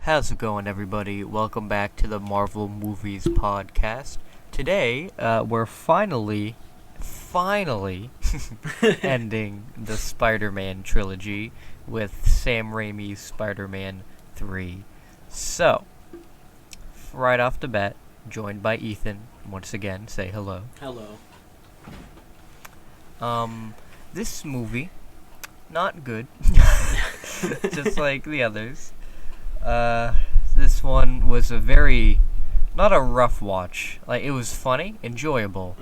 How's it going, everybody? Welcome back to the Marvel Movies Podcast. Today, we're finally ending the Spider-Man trilogy with Sam Raimi's Spider-Man 3. So, right off the bat, joined by Ethan. Once again, say hello. Hello. This movie, not good. Just like the others. This one was not a rough watch. Like, it was funny, enjoyable,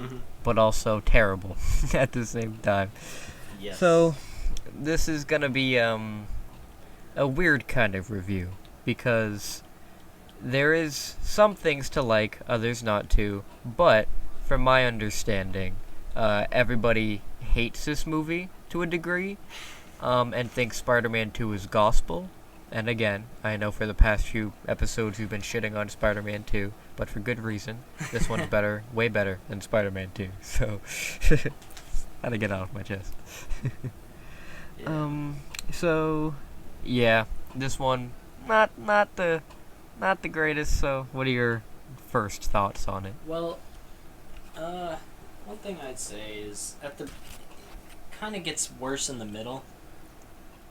but also terrible at the same time. Yes. So, this is gonna be, a weird kind of review, because there is some things to like, others not to, but, from my understanding, everybody hates this movie to a degree, and thinks Spider-Man 2 is gospel. And again, I know for the past few episodes we've been shitting on Spider-Man 2, but for good reason. This one's better, way better than Spider-Man 2. So, had to get it off my chest. Yeah. So, yeah, this one not the greatest. So, what are your first thoughts on it? Well, one thing I'd say is kind of gets worse in the middle.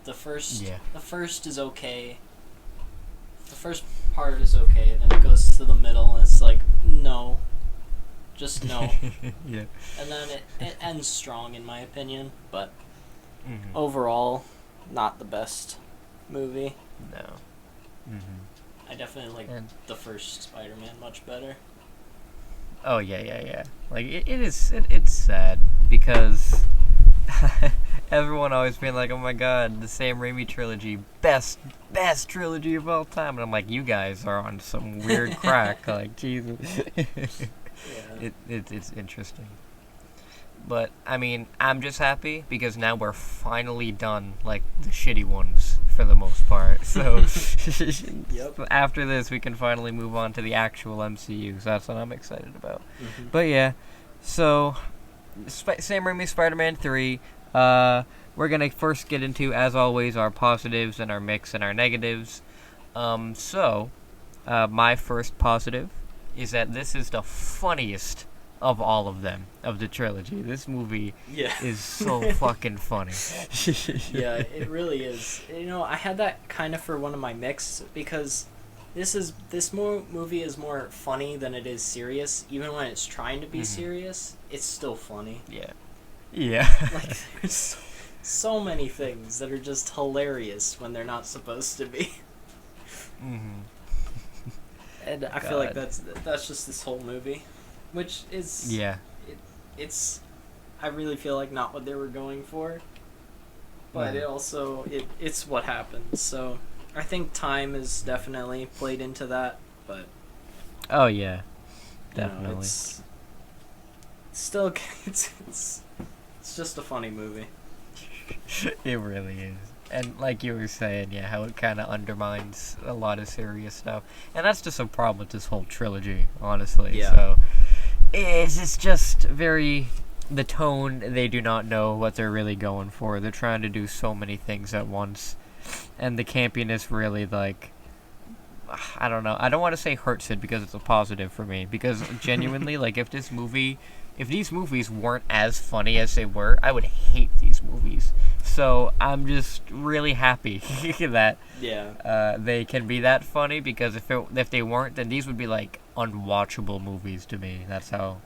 The first is okay. The first part is okay, then it goes to the middle, and it's like, no. Just no. Yeah. And then it ends strong, in my opinion, but overall, not the best movie. No. I definitely like the first Spider-Man much better. Oh, yeah. Like, it's sad, because everyone always being like, oh my god, the Sam Raimi trilogy, best trilogy of all time. And I'm like, you guys are on some weird crack. Like, Jesus. Yeah. It's interesting. But, I mean, I'm just happy because now we're finally done, like, the shitty ones for the most part. So, Yep. After this, we can finally move on to the actual MCU. So that's what I'm excited about. But, yeah, so Sam Raimi's Spider-Man 3. We're gonna first get into, as always, our positives and our mix and our negatives. My first positive is that this is the funniest of all of them, of the trilogy. This movie is so fucking funny. Yeah, it really is. You know, I had that kind of for one of my mix because this movie is more funny than it is serious. Even when it's trying to be serious, it's still funny. Yeah. Like, there's so many things that are just hilarious when they're not supposed to be. And I feel like that's just this whole movie, which is it's I really feel like not what they were going for, but it's what happened. So I think time has definitely played into that, but oh yeah, definitely. You know, it's still it's just a funny movie. It really is. And like you were saying, how it kind of undermines a lot of serious stuff. And that's just a problem with this whole trilogy, honestly. Yeah. So, it's just the tone, they do not know what they're really going for. They're trying to do so many things at once. And the campiness really, like, I don't know. I don't want to say hurts it because it's a positive for me. Because genuinely, like, if these movies weren't as funny as they were, I would hate these movies. So I'm just really happy that they can be that funny, because if they weren't, then these would be like unwatchable movies to me. That's how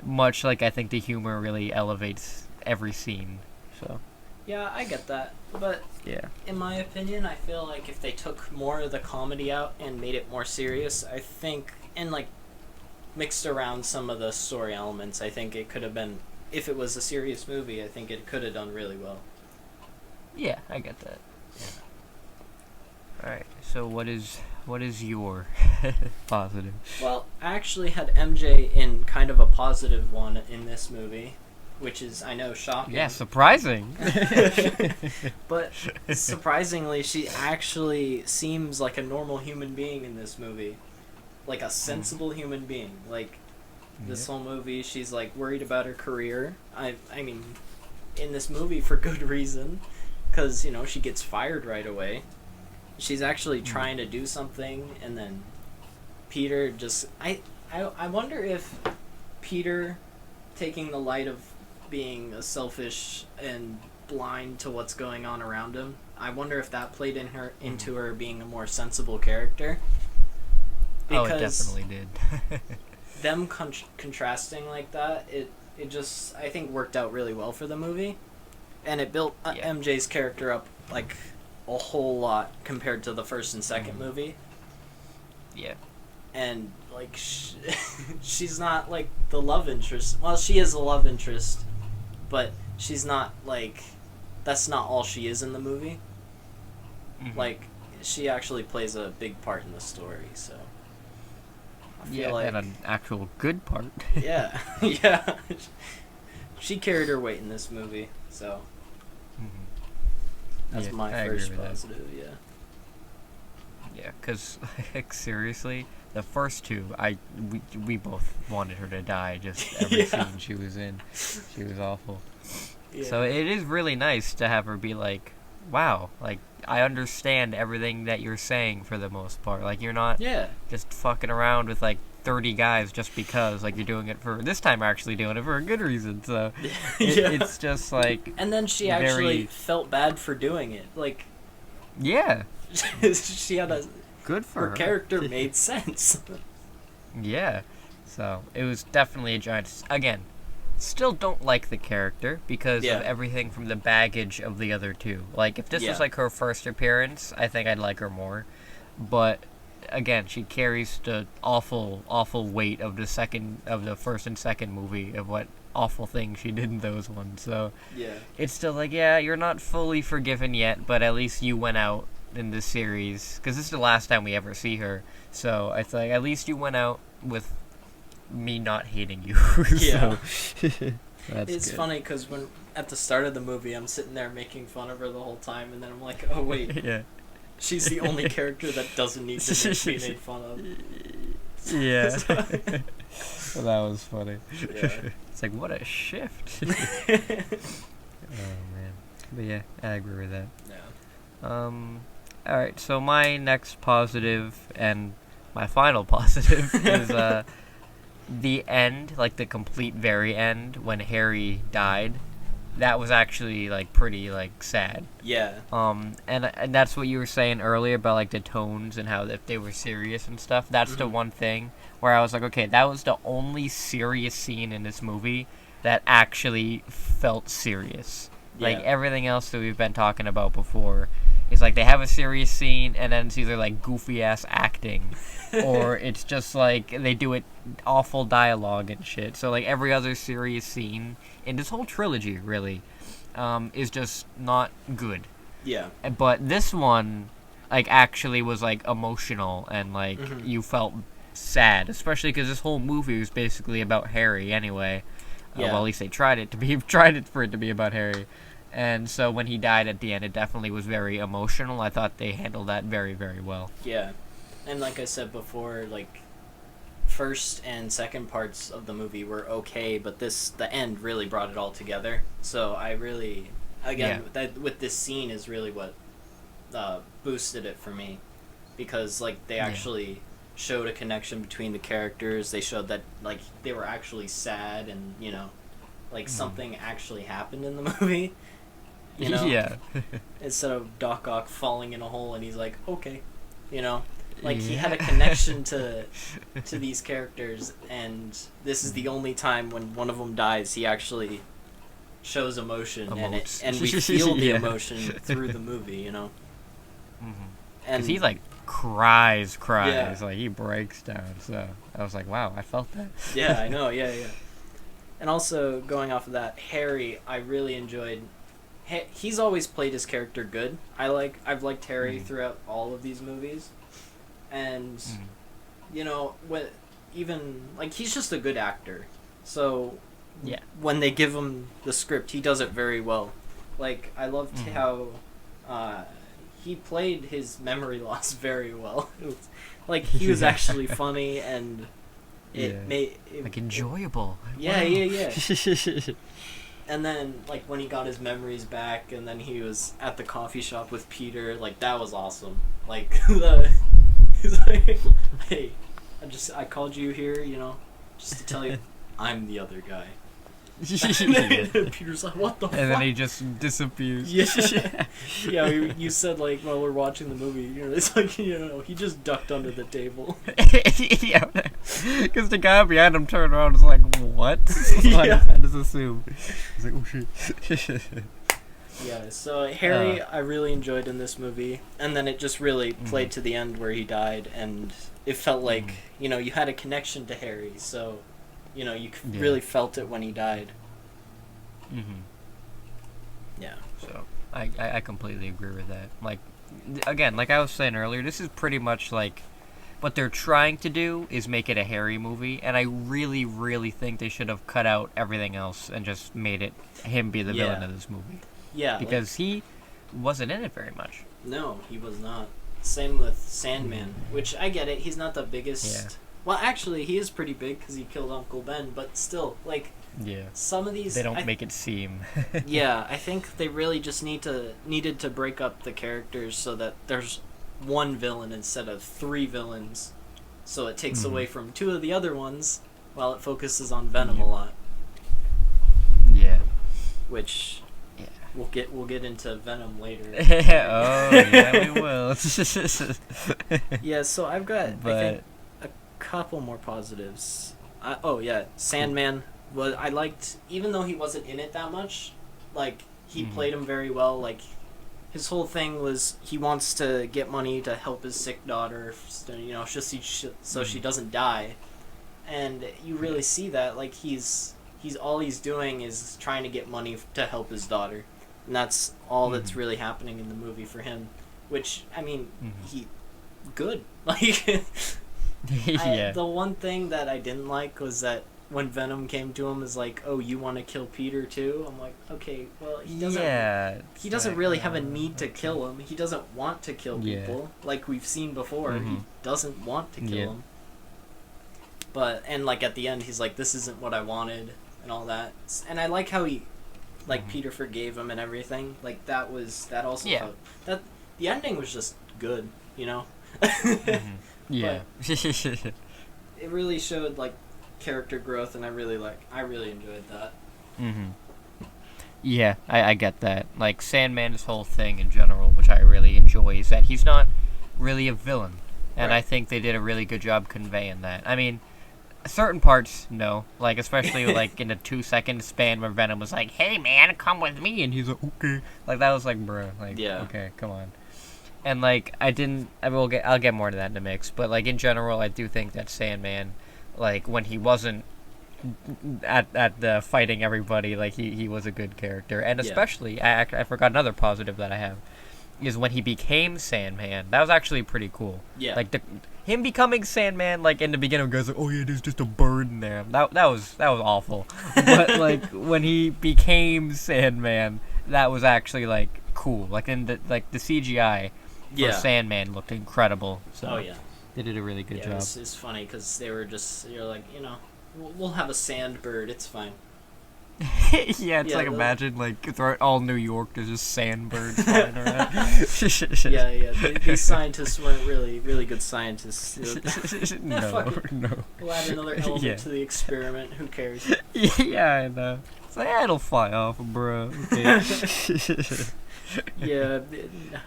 much, like, I think the humor really elevates every scene. So yeah, I get that, but in my opinion, I feel like if they took more of the comedy out and made it more serious, I think, and like mixed around some of the story elements, I think it could have been, if it was a serious movie, I think it could have done really well. Yeah, I get that. Yeah. Alright, so what is your positive? Well, I actually had MJ in kind of a positive one in this movie, which is, I know, shocking. Yeah, surprising. But surprisingly, she actually seems like a normal human being in this movie. Like a sensible human being. Like, this whole movie, she's like worried about her career. I mean, in this movie for good reason, because, you know, she gets fired right away. she's actually trying to do something, and then Peter just I wonder if Peter taking the light of being a selfish and blind to what's going on around him, I wonder if that played into her being a more sensible character. Because it definitely did. them contrasting like that, it just, I think, worked out really well for the movie, and it built MJ's character up like a whole lot compared to the first and second movie. Yeah. And like she's not like the love interest. Well, she is a love interest, but she's not like, that's not all she is in the movie. Like, she actually plays a big part in the story, so I feel like, and an actual good part. yeah. Yeah, she carried her weight in this movie, so that's my first positive. Yeah, because like, seriously, the first two, we both wanted her to die. Just every scene she was in, she was awful. Yeah. So it is really nice to have her be like, wow, like, I understand everything that you're saying for the most part. Like, you're not just fucking around with like 30 guys just because. Like, you're doing it for, this time, actually doing it for a good reason. So it's just like, and then she actually felt bad for doing it. Like, she had a good for her. Her character made sense. Yeah, so it was definitely a giant. Again, still don't like the character because of everything from the baggage of the other two. Like, if this was like her first appearance, I think I'd like her more. But again, she carries the awful weight of the first and second movie of what awful things she did in those ones. So it's still like, you're not fully forgiven yet, but at least you went out in this series, because this is the last time we ever see her. So I feel like at least you went out with me not hating you. Yeah. That's it's good. Funny because when at the start of the movie I'm sitting there making fun of her the whole time, and then I'm like, oh wait, she's the only character that doesn't need to be made fun of. Yeah. Well, that was funny. Yeah. It's like, what a shift. Oh man. But yeah, I agree with that. Yeah. Alright, so my next positive and my final positive is the end, like the complete very end when Harry died. That was actually like pretty like sad. Yeah. And that's what you were saying earlier about like the tones and how if they were serious and stuff. That's the one thing where I was like, okay, that was the only serious scene in this movie that actually felt serious. Yeah. Like everything else that we've been talking about before is like they have a serious scene and then it's either like goofy ass acting or it's just like they do it awful dialogue and shit. So like every other serious scene in this whole trilogy really is just not good. Yeah. But this one like actually was like emotional and like you felt sad, especially because this whole movie was basically about Harry anyway. Well, at least they tried it for it to be about Harry. And so when he died at the end, it definitely was very emotional. I thought they handled that very, very well. Yeah. And like I said before, like, first and second parts of the movie were okay, but the end really brought it all together. So I really, again, that with this scene is really what boosted it for me. Because, like, they actually showed a connection between the characters. They showed that, like, they were actually sad and, you know, like, something actually happened in the movie. You know? Yeah. Instead of Doc Ock falling in a hole and he's like, okay. You know? Like, he had a connection to these characters, and this is the only time when one of them dies, he actually shows emotion, and we feel the emotion through the movie, you know? Because he, like, cries. Like, he breaks down, so I was like, wow, I felt that. Yeah, I know, yeah. And also, going off of that, Harry, I really enjoyed. He's always played his character good. I've liked Harry throughout all of these movies, and you know even like he's just a good actor. So when they give him the script, he does it very well. Like I loved how he played his memory loss very well. Like he was actually funny and it made it, like enjoyable. Yeah. And then, like, when he got his memories back, and then he was at the coffee shop with Peter, like, that was awesome. Like, he's like, hey, I called you here, you know, just to tell you, I'm the other guy. And Peter's like, what the fuck? And then he just disappears. Yeah. Yeah, you said, like, while we're watching the movie, you know, it's like, you know, he just ducked under the table. Yeah, because the guy behind him turned around and was like, what? Yeah. I just assumed. He's like, oh shit. Yeah, so Harry, I really enjoyed in this movie, and then it just really played to the end where he died, and it felt like, you know, you had a connection to Harry, so, you know, you really felt it when he died. Yeah. So, I completely agree with that. Like, again, like I was saying earlier, this is pretty much like, what they're trying to do is make it a Harry movie, and I really, really think they should have cut out everything else and just made it him be the villain of this movie. Yeah. Because he wasn't in it very much. No, he was not. Same with Sandman, which I get it, he's not the biggest... Yeah. Well, actually, he is pretty big because he killed Uncle Ben, but still, like, some of these... They don't make it seem. Yeah, I think they really just needed to break up the characters so that there's one villain instead of 3 villains, so it takes away from 2 of the other ones, while it focuses on Venom a lot. Yeah. Which... We'll get into Venom later. Oh, yeah, we will. Yeah, so I've got, I think, a couple more positives. Sandman. Well, I liked, even though he wasn't in it that much, like, he played him very well. Like, his whole thing was he wants to get money to help his sick daughter, you know, just so she doesn't die. And you really see that, like, he's all he's doing is trying to get money to help his daughter. And that's all that's really happening in the movie for him. Which, I mean, he... Good. Like... The one thing that I didn't like was that when Venom came to him, is like, oh, you want to kill Peter too? I'm like, okay, well, he doesn't really have a need to kill him. He doesn't want to kill people. Like we've seen before. He doesn't want to kill him. But, and like at the end, he's like, this isn't what I wanted, and all that. And I like how he... Like, Peter forgave him and everything. Like, that also felt... The ending was just good, you know? Yeah. It really showed, like, character growth, and I really enjoyed that. Yeah, I get that. Like, Sandman's whole thing in general, which I really enjoy, is that he's not really a villain. And I think they did a really good job conveying that. I mean... Certain parts, no. Like, especially, like, in a 2-second span where Venom was like, hey, man, come with me. And he's like, okay. Like, that was like, bruh. Like, okay, come on. And, like, I'll get more to that in the mix. But, like, in general, I do think that Sandman, like, when he wasn't at the fighting everybody, like, he was a good character. And especially, I forgot another positive that I have, is when he became Sandman. That was actually pretty cool. Yeah. Like, him becoming Sandman, like, in the beginning, guys like, oh yeah, there's just a bird in there. That was awful. But, like, when he became Sandman, that was actually, like, cool. Like, in the CGI for Sandman looked incredible. So they did a really good job. It's funny, because they were just, you're like, you know, we'll have a sand bird, it's fine. Imagine, like, throughout all New York, there's just sandbirds flying around. These scientists weren't really good scientists. No. We'll add another element to the experiment, who cares? Yeah, I know. It's like, it'll fly off, bro. Okay.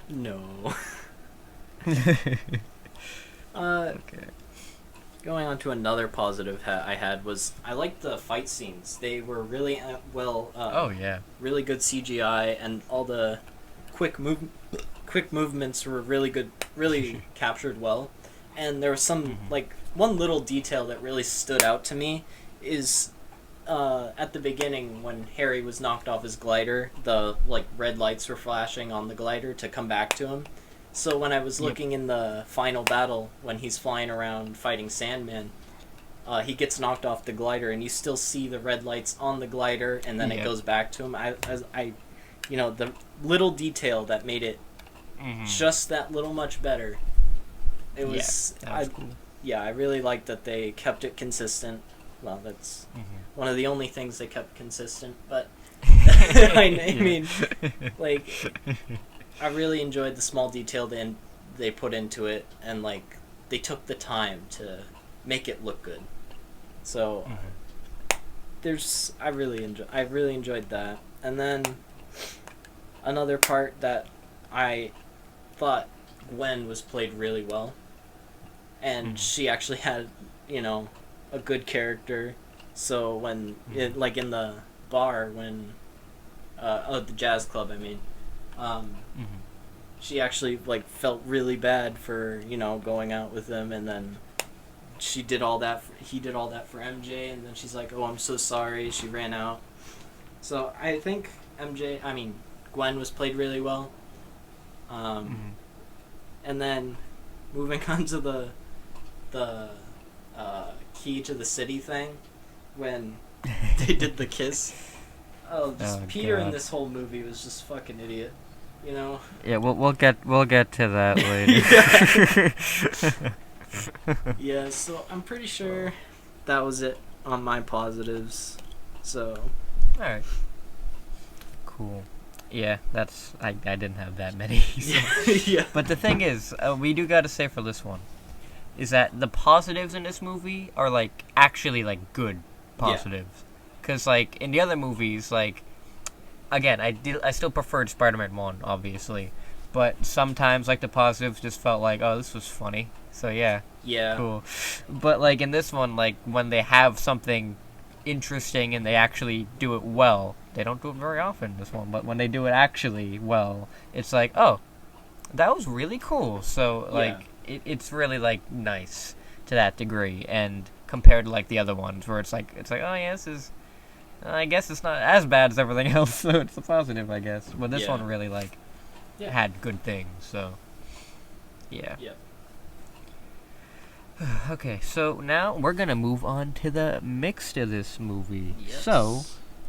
No. Okay. Going on to another positive I had was I liked the fight scenes. They were really really good CGI, and all the quick movements were really good, really captured well. And there was some like one little detail that really stood out to me is at the beginning when Harry was knocked off his glider, the like red lights were flashing on the glider to come back to him. So when I was looking in the final battle, when he's flying around fighting Sandman, he gets knocked off the glider, and you still see the red lights on the glider, and then it goes back to him. The little detail that made it just that little much better. It was, cool. Yeah, I really liked that they kept it consistent. Well, that's one of the only things they kept consistent, but I mean, like, I really enjoyed the small detail they put into it, and like they took the time to make it look good. So I really enjoyed that. And then another part that I thought Gwen was played really well, and she actually had, a good character. So when in the bar when the jazz club, I mean, she actually like felt really bad for going out with him, and then he did all that for MJ, and then she's like, "Oh, I'm so sorry." She ran out. So I think Gwen was played really well. And then moving on to the key to the city thing, when they did the kiss. Peter God. in this whole movie was just fucking idiot, Yeah, we'll get to that later. Yeah, so I'm pretty sure that was it on my positives. So. All right. Cool. Yeah, I didn't have that many. So. Yeah. But the thing is, we do got to say for this one, is that the positives in this movie are like actually like good positives, because like in the other movies, like again, I still preferred Spider-Man 1, obviously, but sometimes like the positives just felt like, oh, this was funny. So yeah, cool. But like in this one, like when they have something interesting and they actually do it well, they don't do it very often in this one, but when they do it actually well, it's like, oh, that was really cool. So like it's really like nice to that degree, and compared to like the other ones where it's like oh yeah, this is, I guess it's not as bad as everything else, so it's a positive, I guess. But this one really like had good things, so yeah. Okay, so now we're gonna move on to the mixed of this movie. Yes. So,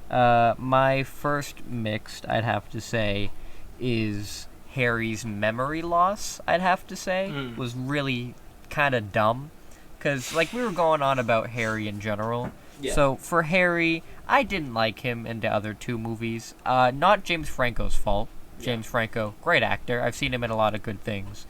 my first mixed, I'd have to say, is Harry's memory loss. I'd have to say was really kind of dumb, because like we were going on about Harry in general. Yeah. So for Harry, I didn't like him in the other two movies. Not James Franco's fault. James Franco, great actor. I've seen him in a lot of good things,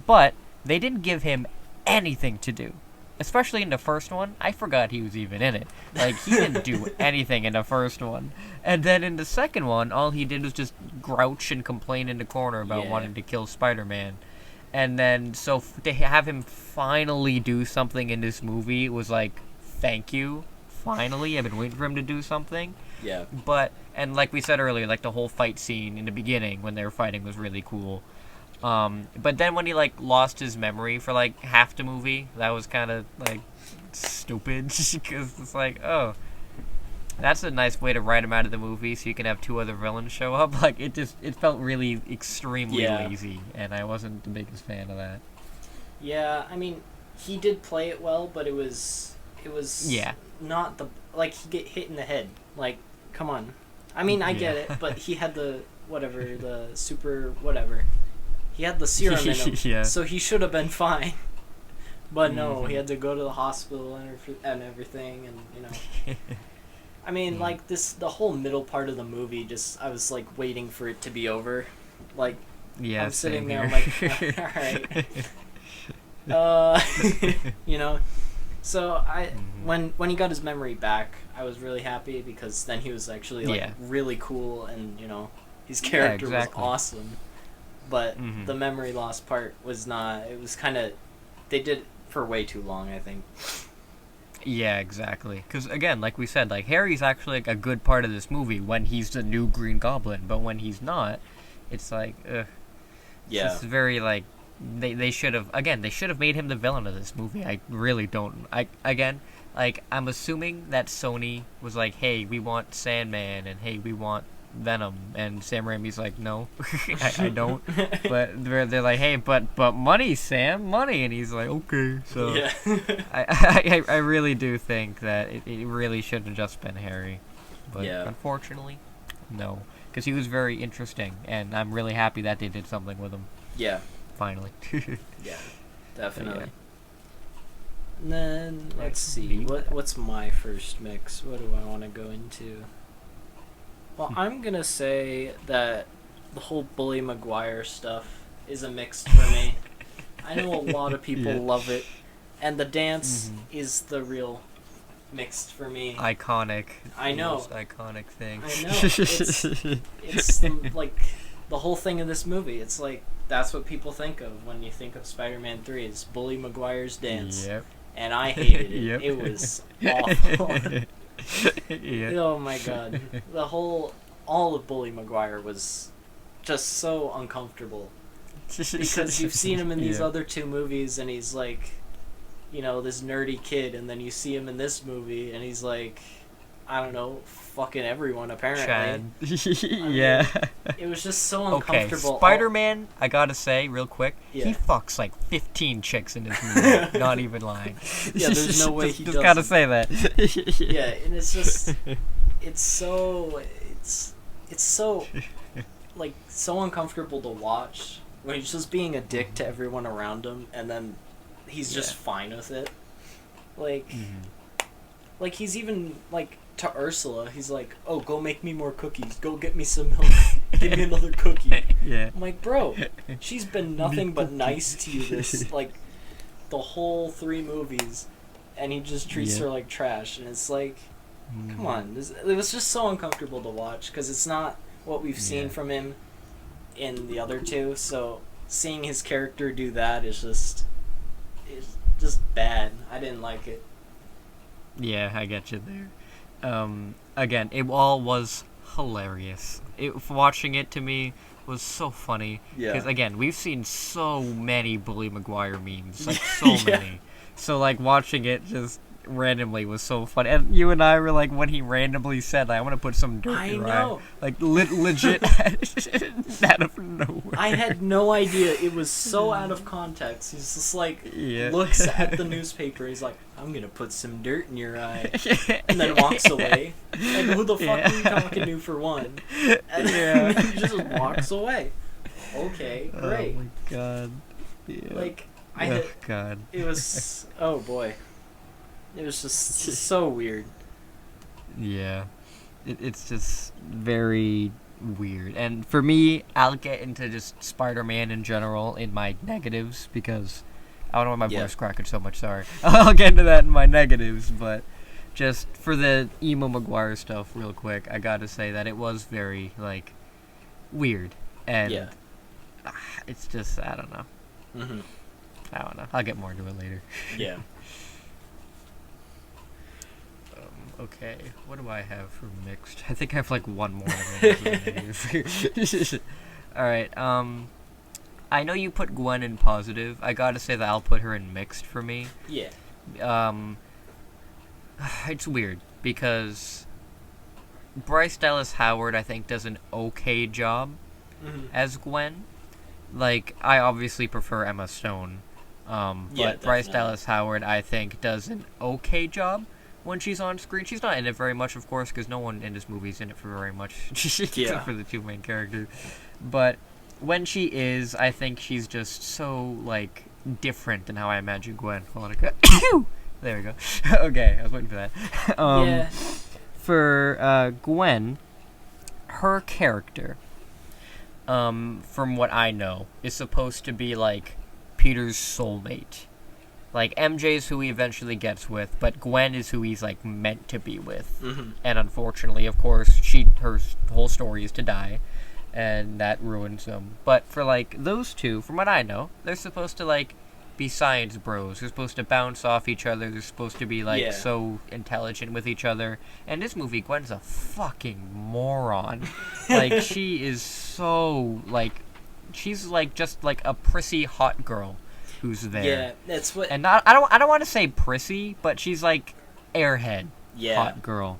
but they didn't give him anything to do, especially in the first one. I forgot he was even in it. Like, he didn't do anything in the first one, and then in the second one, all he did was just grouch and complain in the corner about wanting to kill Spider-Man. And then so to have him finally do something in this movie was like, thank you, finally. I've been waiting for him to do something. But and like we said earlier, like the whole fight scene in the beginning when they were fighting was really cool. But then when he like lost his memory for like half the movie, that was kind of like stupid, because it's like, oh, that's a nice way to write him out of the movie so you can have two other villains show up. Like it felt really extremely lazy, and I wasn't the biggest fan of that. Yeah, I mean, he did play it well, but it was not the, like, he get hit in the head. Like, come on. I mean, I get it, but he had the super whatever. He had the serum in him, so he should have been fine. But no, he had to go to the hospital and everything, and I mean, like the whole middle part of the movie, just I was like waiting for it to be over. Like, I'm sitting there, I'm like, all right, So when he got his memory back, I was really happy, because then he was actually like really cool, and his character was awesome. But the memory loss part was not. It was kind of, they did it for way too long, I think. Yeah, exactly. Because again, like we said, like Harry's actually like a good part of this movie when he's the new Green Goblin, but when he's not, it's like, ugh. Yeah. It's very like, they should have made him the villain of this movie. I really don't. I'm assuming that Sony was like, hey, we want Sandman, and hey, we want Venom, and Sam Raimi's like, no, I don't. But they're like, hey, but money, Sam, money, and he's like, okay. So yeah. I really do think that it really should have just been Harry, but unfortunately, no, because he was very interesting, and I'm really happy that they did something with him. Yeah. Finally. Yeah, definitely. Yeah. And then let's see, what's my first mix? What do I want to go into? Well, I'm gonna say that the whole Bully Maguire stuff is a mixed for me. I know a lot of people love it, and the dance is the real mixed for me. Iconic. I know. Most iconic thing. I know. It's the whole thing of this movie. It's like that's what people think of when you think of Spider-Man 3 is Bully Maguire's dance. Yep. And I hated it. Yep. It was awful. Yeah. Oh my god. All of Bully Maguire was just so uncomfortable. Because you've seen him in these other two movies and he's like, you know, this nerdy kid, and then you see him in this movie and he's like, I don't know, fucking everyone apparently. Chad. Yeah. It was just so uncomfortable. Okay, Spider-Man, I gotta say, real quick, he fucks like 15 chicks in his movie. Not even lying. Yeah, there's no way he doesn't. Just gotta say that. Yeah, and it's just, it's so like so uncomfortable to watch when he's just being a dick to everyone around him, and then he's just fine with it. Like, like he's even like to Ursula, he's like, "Oh, go make me more cookies. Go get me some milk. Give me another cookie." Yeah. I'm like, bro, she's been nothing but nice to you this like the whole 3 movies, and he just treats her like trash, and it's like, come on, it was just so uncomfortable to watch because it's not what we've seen from him in the other 2. So seeing his character do that is just bad. I didn't like it. Yeah, I get you there. Again, it all was hilarious. Watching it to me was so funny. Yeah. Because again, we've seen so many Bully Maguire memes, like so many. So like watching it just randomly was so funny. And you and I were like, when he randomly said, like, "I want to put some dirt in your eye," like legit out of nowhere. I had no idea. It was so out of context. He's just like looks at the newspaper. He's like, "I'm gonna put some dirt in your eye," and then walks away. Like, who the fuck are you talking to for one? And he just walks away. Okay, great. Oh my god. Yeah. Like God. It was. Oh boy. It was just so weird. Yeah. It's just very weird. And for me, I'll get into just Spider-Man in general in my negatives because I don't know why my voice cracking so much, sorry. I'll get into that in my negatives, but just for the emo Maguire stuff real quick, I gotta say that it was very, like, weird. And it's just, I don't know. I don't know. I'll get more into it later. Yeah. Okay, what do I have for mixed? I think I have like one more. Alright, I know you put Gwen in positive. I gotta say that I'll put her in mixed for me. Yeah. It's weird because Bryce Dallas Howard, I think, does an okay job as Gwen. Like, I obviously prefer Emma Stone. But Bryce Dallas Howard, I think, does an okay job when she's on screen. She's not in it very much, of course, because no one in this movie is in it for very much, except for the 2 main characters. But when she is, I think she's just so, like, different than how I imagine Gwen. Hold on, there we go. Okay, I was waiting for that. For Gwen, her character, from what I know, is supposed to be, like, Peter's soulmate. Like, MJ's who he eventually gets with, but Gwen is who he's, like, meant to be with. And unfortunately, of course, her whole story is to die, and that ruins him. But for, like, those two, from what I know, they're supposed to, like, be science bros. They're supposed to bounce off each other. They're supposed to be, like, so intelligent with each other. And this movie, Gwen's a fucking moron. Like, she is so, like, she's, like, just, like, a prissy hot girl who's there. Yeah, that's what. And I don't want to say prissy, but she's like airhead hot girl.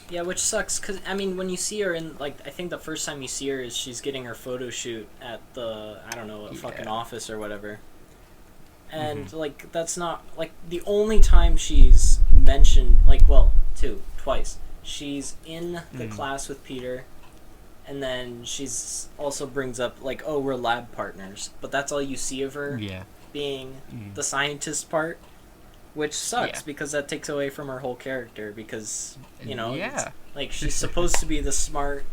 Yeah, which sucks because I mean when you see her in like I think the first time you see her is she's getting her photo shoot at the fucking office or whatever. And like that's not like the only time she's mentioned twice. She's in the class with Peter. And then she's also brings up, like, oh, we're lab partners. But that's all you see of her being the scientist part. which sucks Yeah. because that takes away from her whole character. Because it's, Yeah. like she's supposed to be the smart.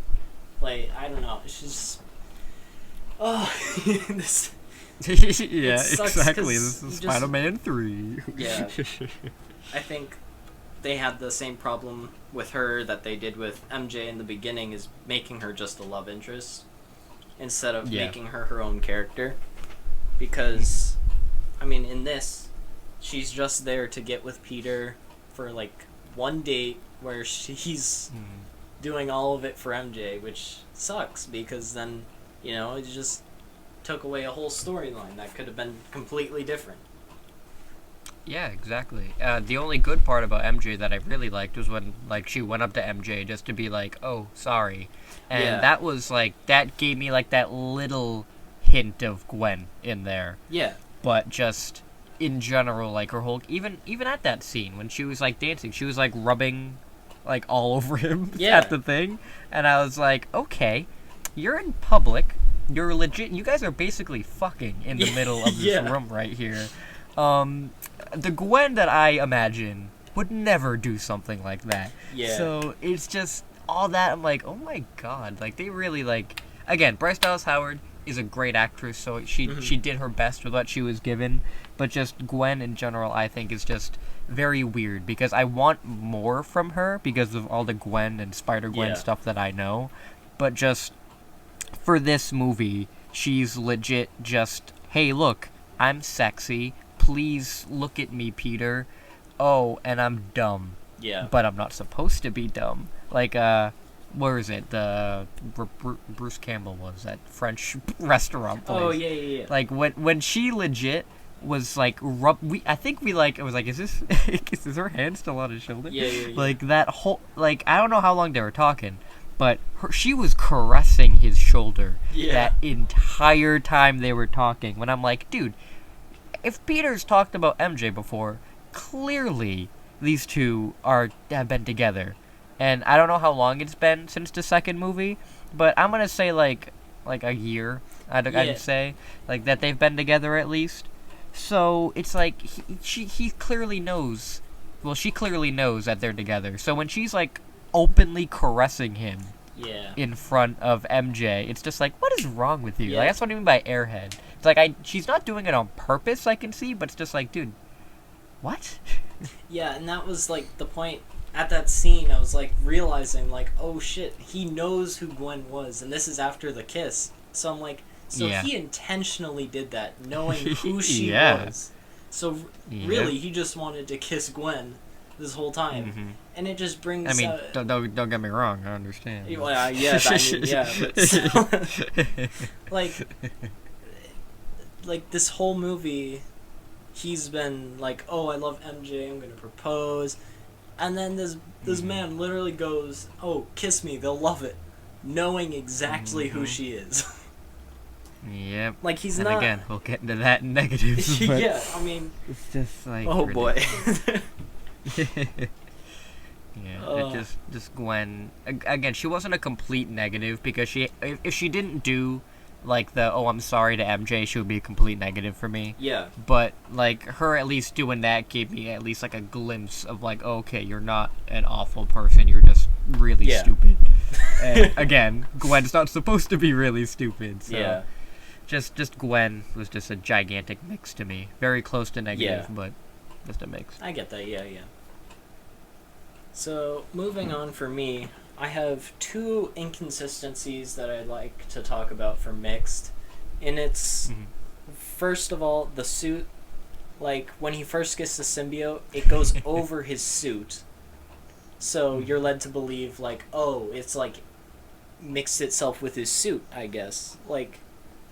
Like I don't know. She's this. Yeah, sucks exactly. 'cause This is you just- Spider-Man 3. Yeah. I think they had the same problem with her that they did with MJ in the beginning, is making her just a love interest instead of making her own character. Because, I mean, in this, she's just there to get with Peter for like one date where he's doing all of it for MJ, which sucks because then, it just took away a whole storyline that could have been completely different. Yeah, exactly. The only good part about MJ that I really liked was when, like, she went up to MJ just to be like, "Oh, sorry," and that was like that gave me like that little hint of Gwen in there. Yeah. But just in general, like her whole even at that scene when she was like dancing, she was like rubbing like all over him at the thing, and I was like, okay, you're in public, you're legit. You guys are basically fucking in the middle of this room right here. The Gwen that I imagine would never do something like that. Yeah. So it's just all that. I'm like, oh my god, like they really like. Again, Bryce Dallas Howard is a great actress, so she did her best with what she was given. But just Gwen in general, I think, is just very weird because I want more from her because of all the Gwen and Spider-Gwen stuff that I know. But just for this movie, she's legit just, hey, look, I'm sexy. Please look at me, Peter. Oh, and I'm dumb. Yeah. But I'm not supposed to be dumb. Like, where is it? The Bruce Campbell was that French restaurant place. Oh yeah. Like when she legit was like I think we like it was like is her hand still on his shoulder? Yeah. Like that whole like I don't know how long they were talking, but she was caressing his shoulder that entire time they were talking. When I'm like, dude, if Peter's talked about MJ before, clearly these two have been together. And I don't know how long it's been since the second movie, but I'm gonna say like a year. I'd say like that they've been together at least. So it's like he clearly knows. Well, she clearly knows that they're together. So when she's like openly caressing him in front of MJ, it's just like, what is wrong with you? Like that's what I mean by airhead. It's like she's not doing it on purpose, I can see, but it's just like, dude, what? Yeah, and that was like the point. At that scene, I was like realizing like, oh shit, he knows who Gwen was, and this is after the kiss. So I'm like, he intentionally did that, knowing who she was. So really, he just wanted to kiss Gwen this whole time, and it just brings. I mean, don't get me wrong, I understand. But like this whole movie, he's been like, oh, I love MJ, I'm gonna propose. And then this man literally goes, oh, kiss me, they'll love it, knowing exactly who she is. Yep. Like, he's and not... again, we'll get into that in negatives. Yeah, I mean... It's just like... Oh, boy. Just Gwen... Again, she wasn't a complete negative, because if she didn't do, like, the, oh, I'm sorry to MJ, she would be a complete negative for me. Yeah. But, like, her at least doing that gave me at least, like, a glimpse of, like, oh, okay, you're not an awful person, you're just really stupid. And, again, Gwen's not supposed to be really stupid, so... Just Gwen was just a gigantic mix to me. Very close to negative, but just a mix. I get that, yeah. So, moving on for me, I have two inconsistencies that I'd like to talk about for mixed. And it's, first of all, the suit. Like, when he first gets the symbiote, it goes over his suit. So, you're led to believe, like, oh, it's, like, mixed itself with his suit, I guess. Like...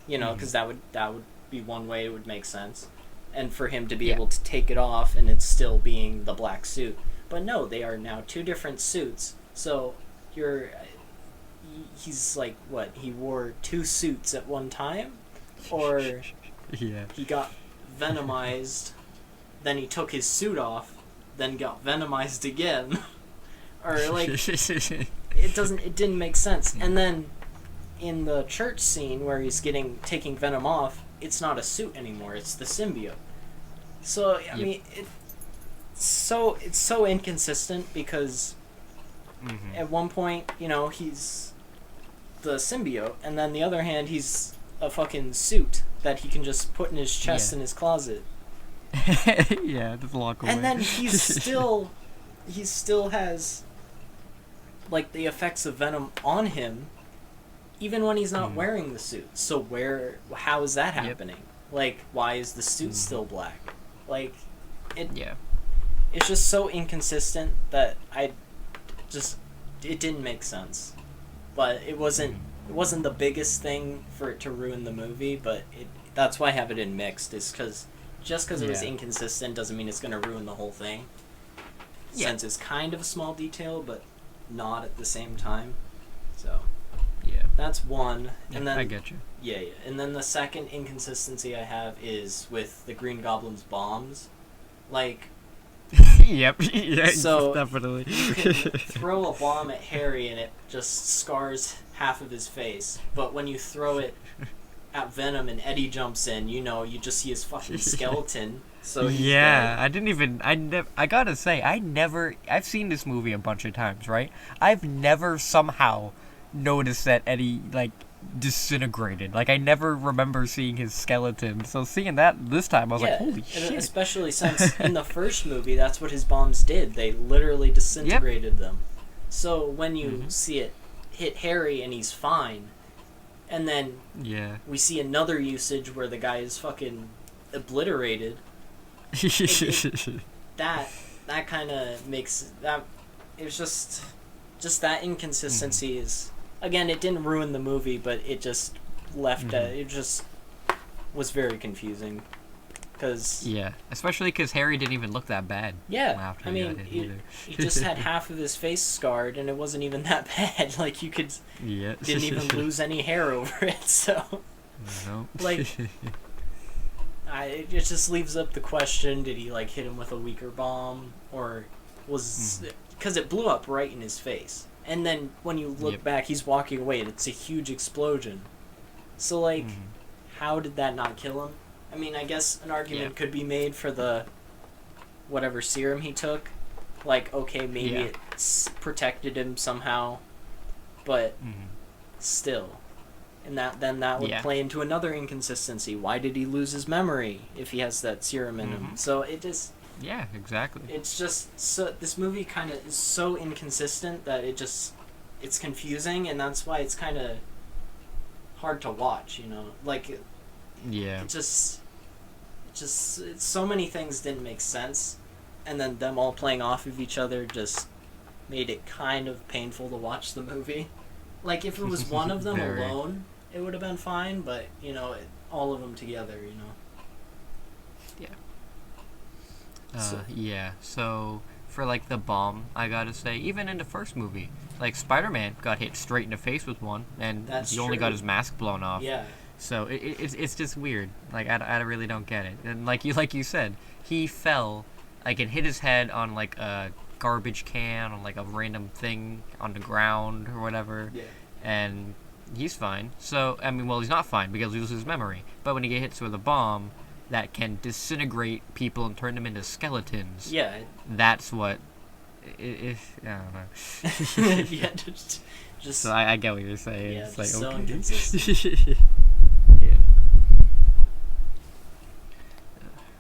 You know, because that would be one way it would make sense. And for him to be able to take it off and it still being the black suit. But no, they are now two different suits. So he's like, what, he wore two suits at one time? Or he got venomized, then he took his suit off, then got venomized again. Or like, it didn't make sense. And then... in the church scene where he's taking Venom off, it's not a suit anymore, it's the symbiote. So, I mean, it's so inconsistent because at one point, he's the symbiote, and then the other hand, he's a fucking suit that he can just put in his chest in his closet. Yeah, just walk away. And then he still has like the effects of Venom on him, even when he's not wearing the suit. So how is that happening? Like, why is the suit still black? Like, it's just so inconsistent that it didn't make sense. But it wasn't the biggest thing for it to ruin the movie, but that's why I have it in mixed, is because just because it was inconsistent doesn't mean it's going to ruin the whole thing. Since it's kind of a small detail, but not at the same time. So, that's one. And then I get you. Yeah. And then the second inconsistency I have is with the Green Goblin's bombs. Like... Yep. Yeah, so definitely. You can throw a bomb at Harry and it just scars half of his face. But when you throw it at Venom and Eddie jumps in, you just see his fucking skeleton. So he's dead. I gotta say, I've seen this movie a bunch of times, right? I've never somehow noticed that Eddie, like, disintegrated. Like, I never remember seeing his skeleton. So seeing that this time, I was like, holy shit. Especially since in the first movie, that's what his bombs did. They literally disintegrated them. So when you see it hit Harry and he's fine, and then we see another usage where the guy is fucking obliterated, that kind of makes that... It was just that inconsistency is... Again, it didn't ruin the movie, but it just left... it just was very confusing. Especially because Harry didn't even look that bad. Yeah, I mean, he just had half of his face scarred, and it wasn't even that bad. Like, you could... Didn't even lose any hair over it, so... No. Like... it just leaves up the question, did he, like, hit him with a weaker bomb? Or was... Because it blew up right in his face. And then when you look back, he's walking away, and it's a huge explosion. So, like, how did that not kill him? I mean, I guess an argument could be made for the whatever serum he took. Like, okay, maybe it protected him somehow, but still. And that would play into another inconsistency. Why did he lose his memory if he has that serum in him? So it just... Yeah, exactly. It's just... this movie kind of is so inconsistent that it's confusing, and that's why it's kind of hard to watch, Like... It just so many things didn't make sense, and then them all playing off of each other just made it kind of painful to watch the movie. Like, if it was one of them alone, it would have been fine, but, all of them together, So, for, like, the bomb, I gotta say, even in the first movie, like, Spider-Man got hit straight in the face with one, and he only got his mask blown off. Yeah. So it's just weird. Like, I really don't get it. And like you said, he fell, like, and hit his head on, like, a garbage can, on, like, a random thing on the ground or whatever. Yeah. And he's fine. So, I mean, well, he's not fine because he loses his memory. But when he gets hit with a bomb that can disintegrate people and turn them into skeletons, that's what... I don't know. Yeah, just... So I get what you're saying. Yeah, it's just like, so okay. inconsistent.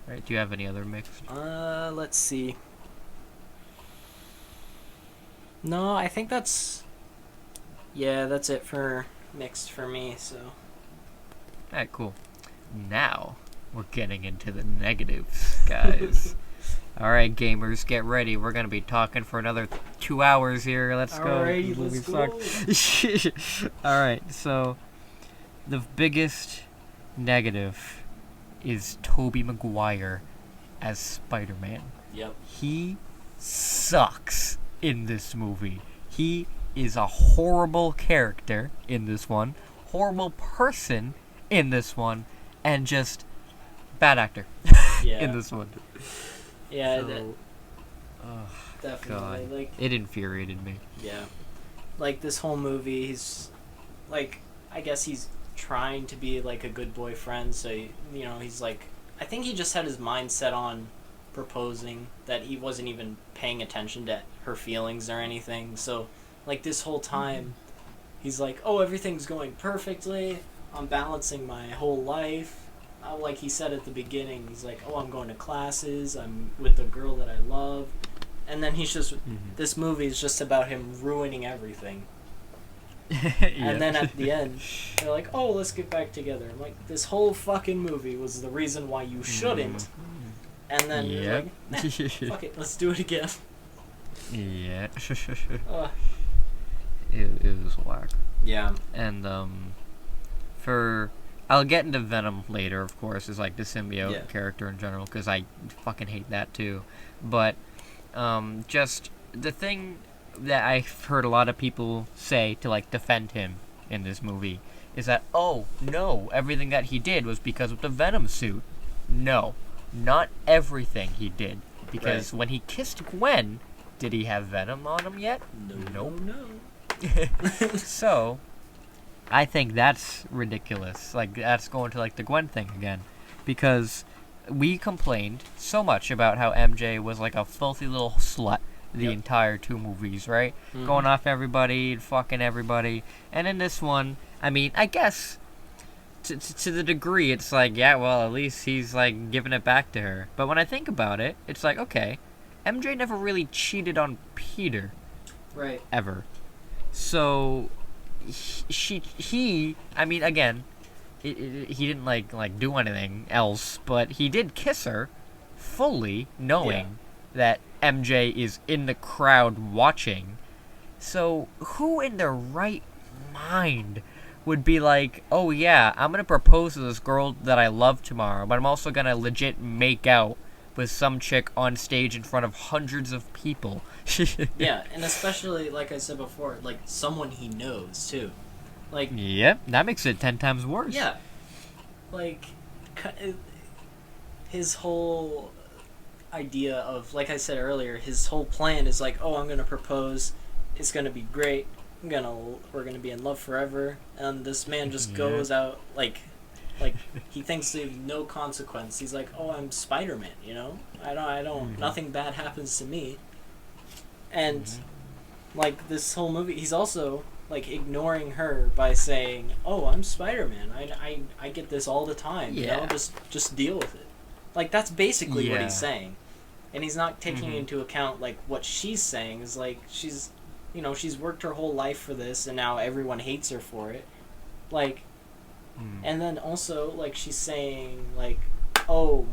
Right, do you have any other mixed? Let's see. No, I think that's... Yeah, that's it for mixed for me, so... Alright, cool. Now, we're getting into the negatives, guys. Alright, gamers, get ready. We're gonna be talking for another 2 hours here. Let's go. Alrighty, let's go. Alright, so... The biggest negative is Tobey Maguire as Spider-Man. Yep. He sucks in this movie. He is a horrible character in this one, horrible person in this one, and just bad actor in this one. Yeah, so, definitely. God. Like, it infuriated me. Yeah. Like, this whole movie, he's, like, I guess he's trying to be, like, a good boyfriend, so, he's, like, I think he just had his mind set on proposing, that he wasn't even paying attention to her feelings or anything. So, like, this whole time, he's like, oh, everything's going perfectly. I'm balancing my whole life. Like he said at the beginning, he's like, oh, I'm going to classes. I'm with the girl that I love. And then he's just, this movie is just about him ruining everything. And then at the end, they're like, oh, let's get back together. I'm like, this whole fucking movie was the reason why you shouldn't. And then you're like, nah, fuck it, let's do it again. Yeah. It was whack. Yeah. And, I'll get into Venom later, of course, is like the symbiote character in general, because I fucking hate that too. But, just the thing that I've heard a lot of people say to, like, defend him in this movie is that, oh, no, everything that he did was because of the Venom suit. No, not everything he did. Because when he kissed Gwen, did he have Venom on him yet? No. So, I think that's ridiculous. Like, that's going to, like, the Gwen thing again. Because we complained so much about how MJ was, like, a filthy little slut the entire 2 movies, right? Going off everybody, fucking everybody. And in this one, I mean, I guess, to the degree, it's like, yeah, well, at least he's, like, giving it back to her. But when I think about it, it's like, okay, MJ never really cheated on Peter. Right. Ever. So, I mean, again, he didn't, like, do anything else, but he did kiss her fully knowing that MJ is in the crowd watching. So, who in their right mind would be like, oh yeah, I'm gonna propose to this girl that I love tomorrow, but I'm also gonna legit make out with some chick on stage in front of hundreds of people. Yeah, and especially, like I said before, like, someone he knows, too. Like, yep, that makes it 10 times worse. Yeah. Like, his whole idea of, like I said earlier, his whole plan is like, oh, I'm going to propose, it's going to be great, we're going to be in love forever, and this man just goes out, like, he thinks there's no consequence. He's like, oh, I'm Spider-Man, you know? I don't, nothing bad happens to me. And, like, this whole movie, he's also, like, ignoring her by saying, oh, I'm Spider-Man, I get this all the time, you know? Just deal with it. Like, that's basically what he's saying. And he's not taking into account, like, what she's saying is, like, she's worked her whole life for this, and now everyone hates her for it. Like, and then also, like, she's saying, like, oh,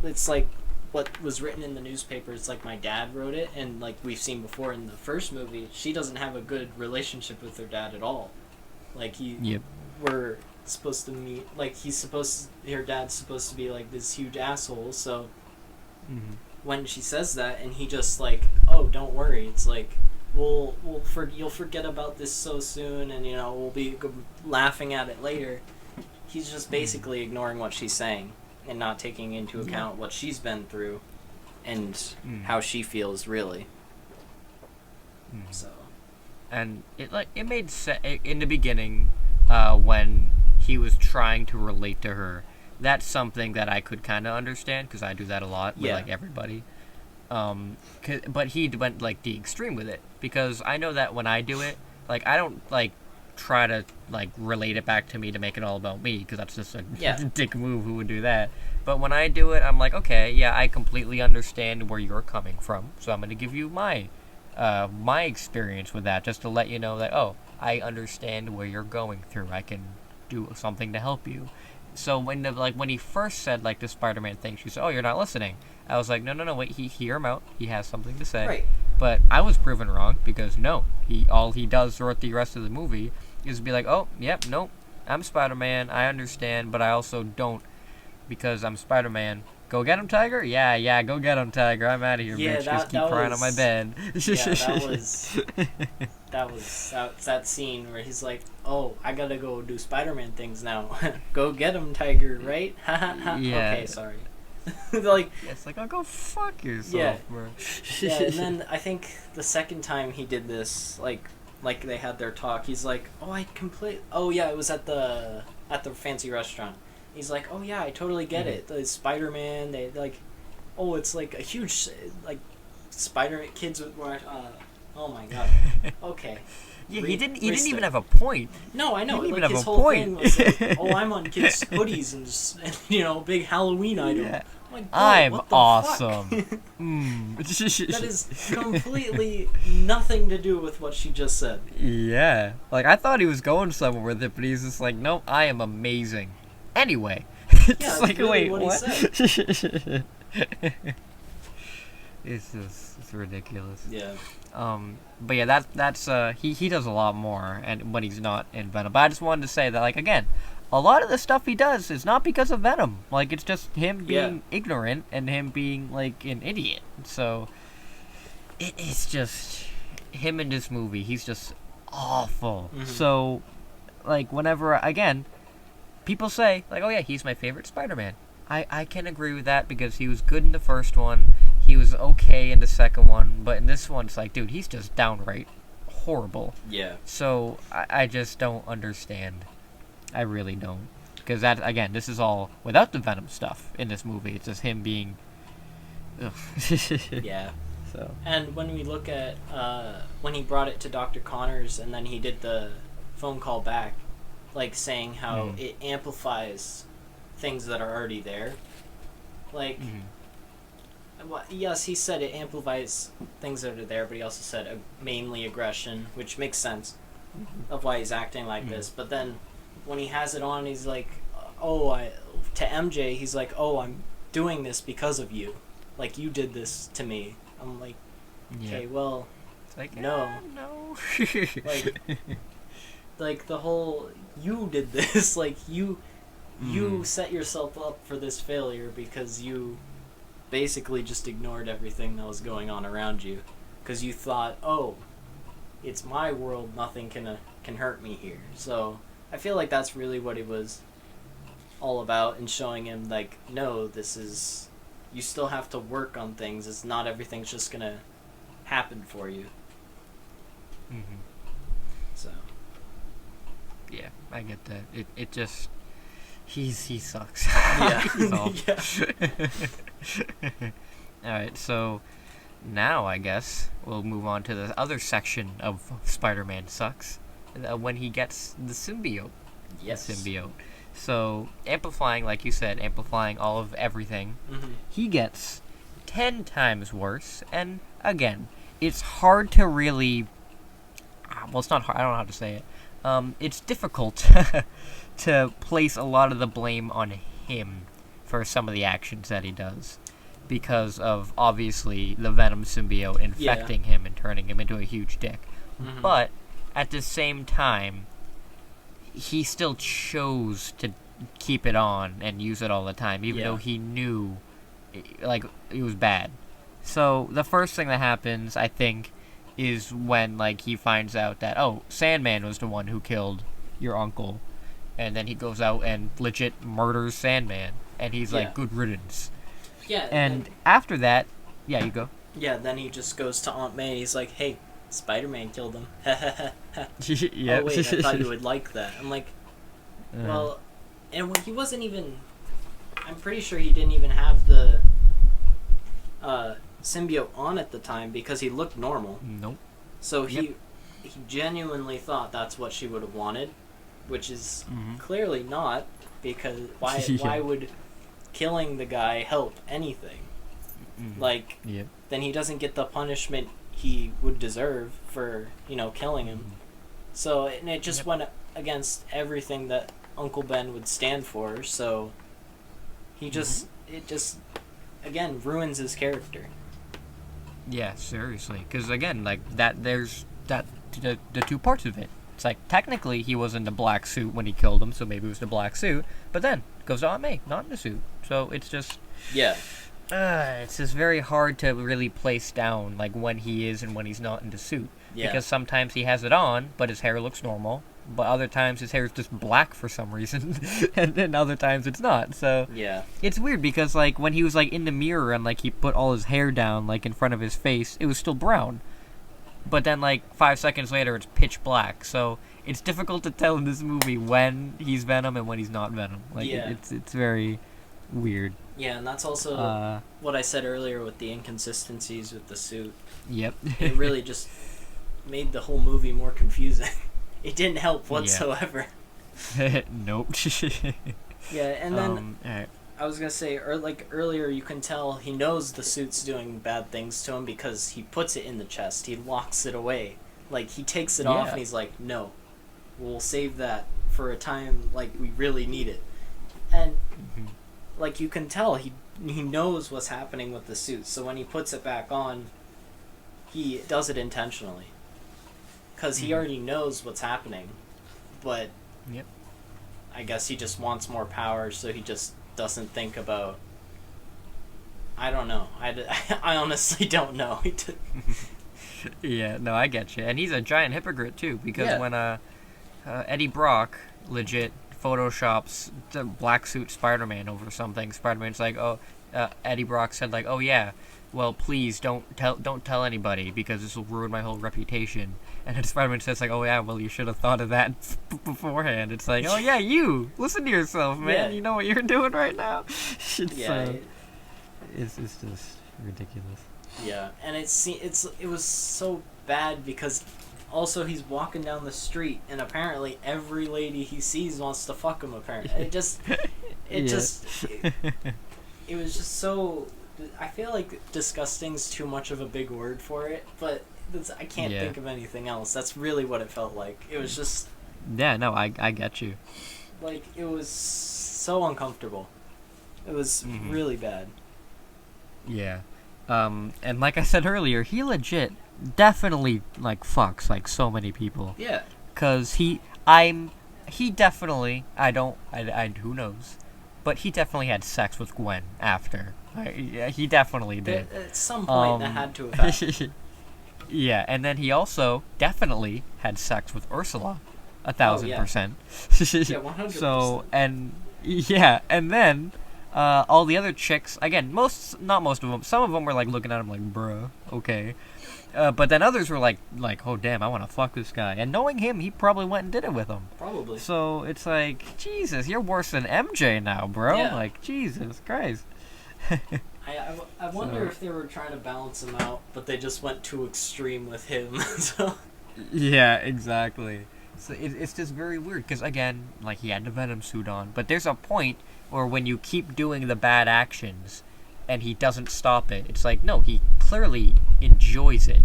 it's like what was written in the newspaper, it's like my dad wrote it, and like we've seen before in the first movie, she doesn't have a good relationship with her dad at all. Like, we're supposed to meet, like, her dad's supposed to be like this huge asshole, so when she says that, and he just like, oh, don't worry, it's like, you'll forget about this so soon, and, you know, we'll be laughing at it later. He's just basically ignoring what she's saying and not taking into account what she's been through and how she feels, really. So, and it made sense in the beginning when he was trying to relate to her. That's something that I could kind of understand, because I do that a lot with like everybody. But he went like the extreme with it, because I know that when I do it, like, I don't like try to like relate it back to me to make it all about me, because that's just a dick move. Who would do that? But when I do it, I'm like, okay, yeah, I completely understand where you're coming from, so I'm going to give you my experience with that, just to let you know that, oh, I understand where you're going through, I can do something to help you. So when he first said like the Spider-Man thing, she said, oh, you're not listening. I was like, no, wait, hear him out. He has something to say. Right. But I was proven wrong, because no, all he does throughout the rest of the movie is be like, oh, yep, nope, I'm Spider-Man, I understand, but I also don't, because I'm Spider-Man. Go get him, Tiger? Yeah, go get him, Tiger. I'm out of here, bitch. Just keep crying on my bed. That scene where he's like, oh, I gotta go do Spider-Man things now. Go get him, Tiger, right? Okay, sorry. Like, it's like, oh, go fuck yourself, bro. Yeah, and then I think the second time he did this, like they had their talk, he's like, oh, it was at the fancy restaurant. He's like, oh yeah, I totally get it. The Spider-Man, oh, it's like a huge, like, Spider kids with oh my god. Okay. Yeah, he didn't even have a point. No, I know. He didn't Like even his have a whole point. thing was like, oh, I'm on kids' hoodies and just, big Halloween item. Yeah. Like, I'm what the awesome. fuck? Mm. That is completely nothing to do with what she just said. Yeah. Like, I thought he was going somewhere with it, but he's just like, nope, I am amazing. Anyway. Yeah, that's like, really wait, what what? he said. It's ridiculous. Yeah. But yeah, that's he does a lot more, and when he's not in Venom. But I just wanted to say that, like, again, a lot of the stuff he does is not because of Venom. Like, it's just him being ignorant and him being like an idiot. So it's just him in this movie. He's just awful. Mm-hmm. So, like, whenever again, people say like, oh yeah, he's my favorite Spider-Man. I can agree with that because he was good in the first one. He was okay in the second one, but in this one, it's like, dude, he's just downright horrible. Yeah. So I just don't understand. I really don't. Because that, again, this is all without the Venom stuff in this movie. It's just him being... Ugh. Yeah. So. And when we look at when he brought it to Dr. Connors and then he did the phone call back, like saying how it amplifies things that are already there. Like, yes, he said it amplifies things that are there, but he also said mainly aggression, which makes sense of why he's acting like this. But then when he has it on, he's like, to MJ, he's like, oh, I'm doing this because of you. Like, you did this to me. I'm like, okay, well, it's like, no. No. like the whole, you did this, like, you set yourself up for this failure because you basically just ignored everything that was going on around you. Because you thought, oh, it's my world, nothing can hurt me here. So I feel like that's really what it was all about, and showing him, like, no, this is... You still have to work on things. It's not everything's just gonna happen for you. So. Yeah, I get that. It just... He sucks. Yeah. He's awful. Alright, so now I guess we'll move on to the other section of Spider-Man sucks. When he gets the symbiote. Yes. The symbiote. So, amplifying, like you said, amplifying all of everything, he gets 10 times worse. And again, it's hard to really... Well, it's not hard. I don't know how to say it. It's difficult to place a lot of the blame on him for some of the actions that he does, because of, obviously, the Venom symbiote infecting him and turning him into a huge dick. But, at the same time, he still chose to keep it on and use it all the time, even though he knew, like, it was bad. So, the first thing that happens, I think, is when, like, he finds out that, oh, Sandman was the one who killed your uncle. And then he goes out and legit murders Sandman. And he's like, good riddance. Yeah. And after that, you go. Yeah, then he just goes to Aunt May. He's like, hey, Spider-Man killed him. Yep. Oh, wait, I thought you would like that. I'm like, well, and when he wasn't even... I'm pretty sure he didn't even have the symbiote on at the time because he looked normal. Nope. So he genuinely thought that's what she would have wanted, which is clearly not, because why would killing the guy help anything? Like, then he doesn't get the punishment he would deserve for, killing him. So, and it just went against everything that Uncle Ben would stand for, so he it just, again, ruins his character. Yeah, seriously. Because, again, like, there's the two parts of it. It's like, technically, he was in the black suit when he killed him, so maybe it was the black suit. But then, goes to Aunt May, not in the suit. So, it's just... Yeah. It's just very hard to really place down, like, when he is and when he's not in the suit. Yeah. Because sometimes he has it on, but his hair looks normal. But other times his hair is just black for some reason. And then other times it's not. So, it's weird because, like, when he was, like, in the mirror and, like, he put all his hair down, like, in front of his face, it was still brown. But then, like, 5 seconds later, it's pitch black. So, it's difficult to tell in this movie when he's Venom and when he's not Venom. Like, it's very weird. Yeah, and that's also what I said earlier with the inconsistencies with the suit. Yep. It really just made the whole movie more confusing. It didn't help whatsoever. Nope. Yeah, and then right. I was gonna say, earlier, you can tell he knows the suit's doing bad things to him because he puts it in the chest. He locks it away. Like, he takes it off and he's like, no, we'll save that for a time like we really need it. And like, you can tell he knows what's happening with the suit. So when he puts it back on, he does it intentionally because he already knows what's happening. But I guess he just wants more power, so he just doesn't think about... I don't know. I honestly don't know. Yeah, no, I get you. And he's a giant hypocrite, too, because when Eddie Brock legit photoshops the black suit Spider-Man over something, Spider-Man's like, Eddie Brock said, like, oh, yeah, well, please don't tell anybody because this will ruin my whole reputation. And then Spider-Man says, like, oh, yeah, well, you should have thought of that beforehand. It's like, oh, yeah, you! Listen to yourself, man. You know what you're doing right now? It's just ridiculous. Yeah, and it was so bad because also he's walking down the street and apparently every lady he sees wants to fuck him, apparently. It was just so... I feel like disgusting's too much of a big word for it, but I can't think of anything else. That's really what it felt like. It was just... Yeah, no, I get you. Like, it was so uncomfortable. It was really bad. Yeah. And like I said earlier, he legit definitely, like, fucks, like, so many people. Yeah. 'Cause he definitely, who knows, but he definitely had sex with Gwen after. Yeah, he definitely did. At some point, that had to have happened. Yeah, and then he also definitely had sex with Ursula, 1,000%. Yeah, 100%. So, and then all the other chicks, again, not most of them, some of them were like looking at him like, bruh, okay. But then others were like, oh damn, I want to fuck this guy. And knowing him, he probably went and did it with him. Probably. So it's like, Jesus, you're worse than MJ now, bro. Yeah. Like, Jesus Christ. I wonder if they were trying to balance him out, but they just went too extreme with him. So. Yeah, exactly. So it's just very weird, because again, like, he had the Venom suit on, but there's a point where when you keep doing the bad actions and he doesn't stop it, it's like, no, he clearly enjoys it.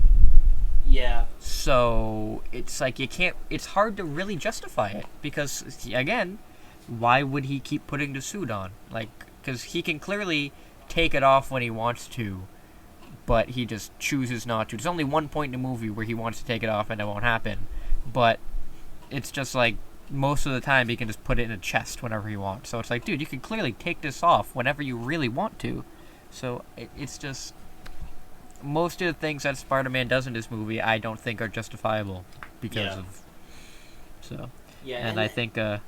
Yeah. So it's like it's hard to really justify it, because again, why would he keep putting the suit on? Like, because he can clearly take it off when he wants to, but he just chooses not to. There's only one point in the movie where he wants to take it off and it won't happen, but it's just like most of the time he can just put it in a chest whenever he wants. So it's like, dude, you can clearly take this off whenever you really want to. So it's just, most of the things that Spider-Man does in this movie I don't think are justifiable because of... So... Yeah, and I think... there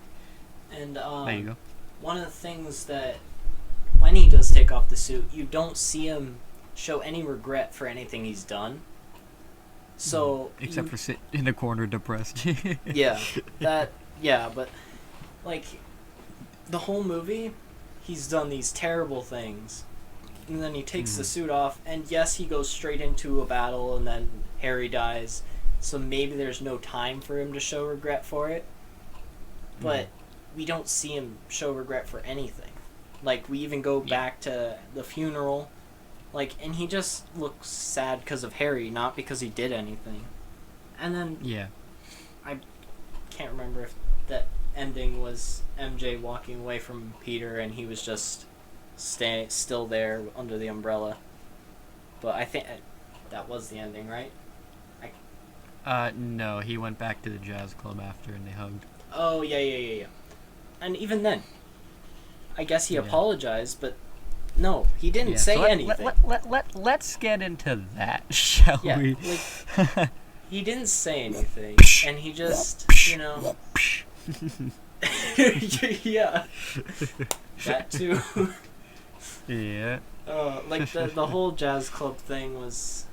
you go. One of the things that, when he does take off the suit, you don't see him show any regret for anything he's done. So... Except for sitting in the corner depressed. But, like, the whole movie, he's done these terrible things. And then he takes the suit off, and yes, he goes straight into a battle, and then Harry dies. So maybe there's no time for him to show regret for it. But we don't see him show regret for anything. Like, we even go back to the funeral. Like, and he just looks sad because of Harry, not because he did anything. And then... Yeah. I can't remember if that ending was MJ walking away from Peter and he was just still there under the umbrella. But I think that was the ending, right? No, he went back to the jazz club after and they hugged. Oh, yeah. And even then, I guess he apologized, but no, he didn't say anything. Let's get into that, shall we? Like, he didn't say anything, and he just, yeah. That too. Yeah. Like, the whole jazz club thing was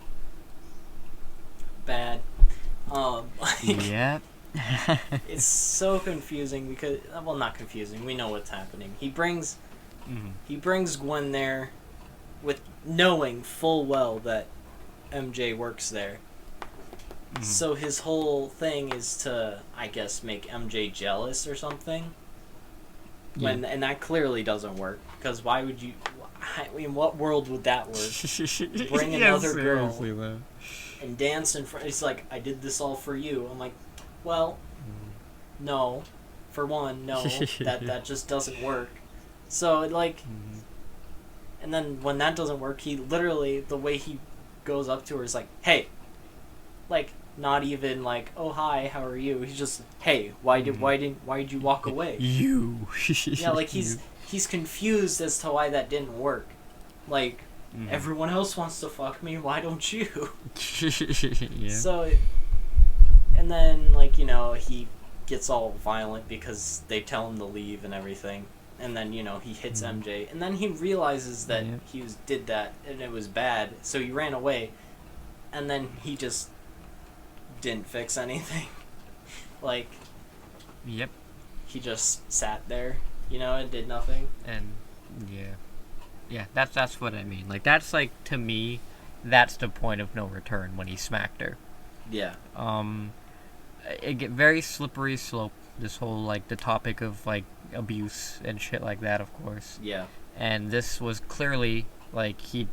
bad. Yeah. It's so confusing because, well, not confusing. We know what's happening. He brings He brings Gwen there with knowing full well that MJ works there. So his whole thing is to, I guess, make MJ jealous or something. And that clearly doesn't work, because why would you? I mean, what world would that work? Bring another girl though. and dance in front. He's like, I did this all for you. I'm like, well, no. For one, no, that just doesn't work. So like, and then when that doesn't work, he literally, the way he goes up to her is like, hey, like, not even like, oh hi, how are you? He's just, hey, why did you walk away? You. Yeah, like he's confused as to why that didn't work. Like, everyone else wants to fuck me, why don't you? Yeah. So, and then like, you know, he gets all violent because they tell him to leave and everything. And then, you know, he hits MJ. And then he realizes that he did that and it was bad. So he ran away. And then he just didn't fix anything. Like, he just sat there, you know, and did nothing. And yeah, that's what I mean. Like, that's like, to me, that's the point of no return when he smacked her. Yeah. It get very slippery slope. This whole, like, the topic of, like, abuse and shit like that, of course. Yeah. And this was clearly, like, he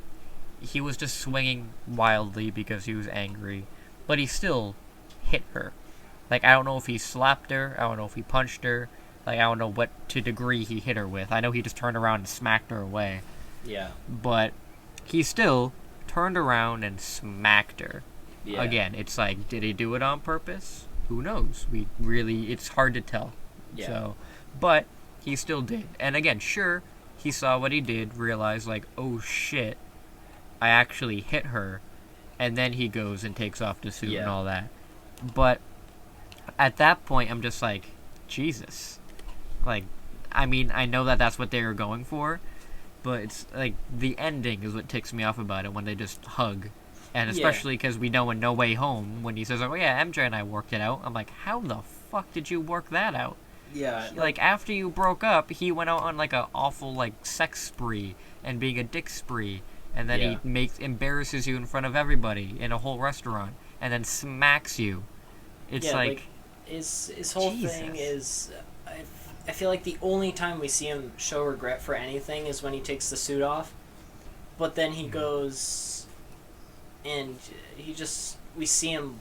was just swinging wildly because he was angry, but he still hit her. Like, I don't know if he slapped her, I don't know if he punched her, like, I don't know what to degree he hit her with. I know he just turned around and smacked her away. Yeah. But he still turned around and smacked her. Yeah. Again, it's like, did he do it on purpose? Who knows? It's hard to tell. Yeah. So, but he still did. And again, sure, he saw what he did, realized, like, oh shit, I actually hit her, and then he goes and takes off the suit and all that. But at that point, I'm just like, Jesus. Like, I mean, I know that that's what they were going for, but it's like, the ending is what ticks me off about it, when they just hug. And especially because we know in No Way Home, when he says, oh yeah, MJ and I worked it out, I'm like, how the fuck did you work that out? Yeah. Like, after you broke up, he went out on, like, a awful, like, sex spree and being a dick spree, and then he embarrasses you in front of everybody in a whole restaurant, and then smacks you. It's like his whole thing is, I feel like the only time we see him show regret for anything is when he takes the suit off, but then he goes and we see him,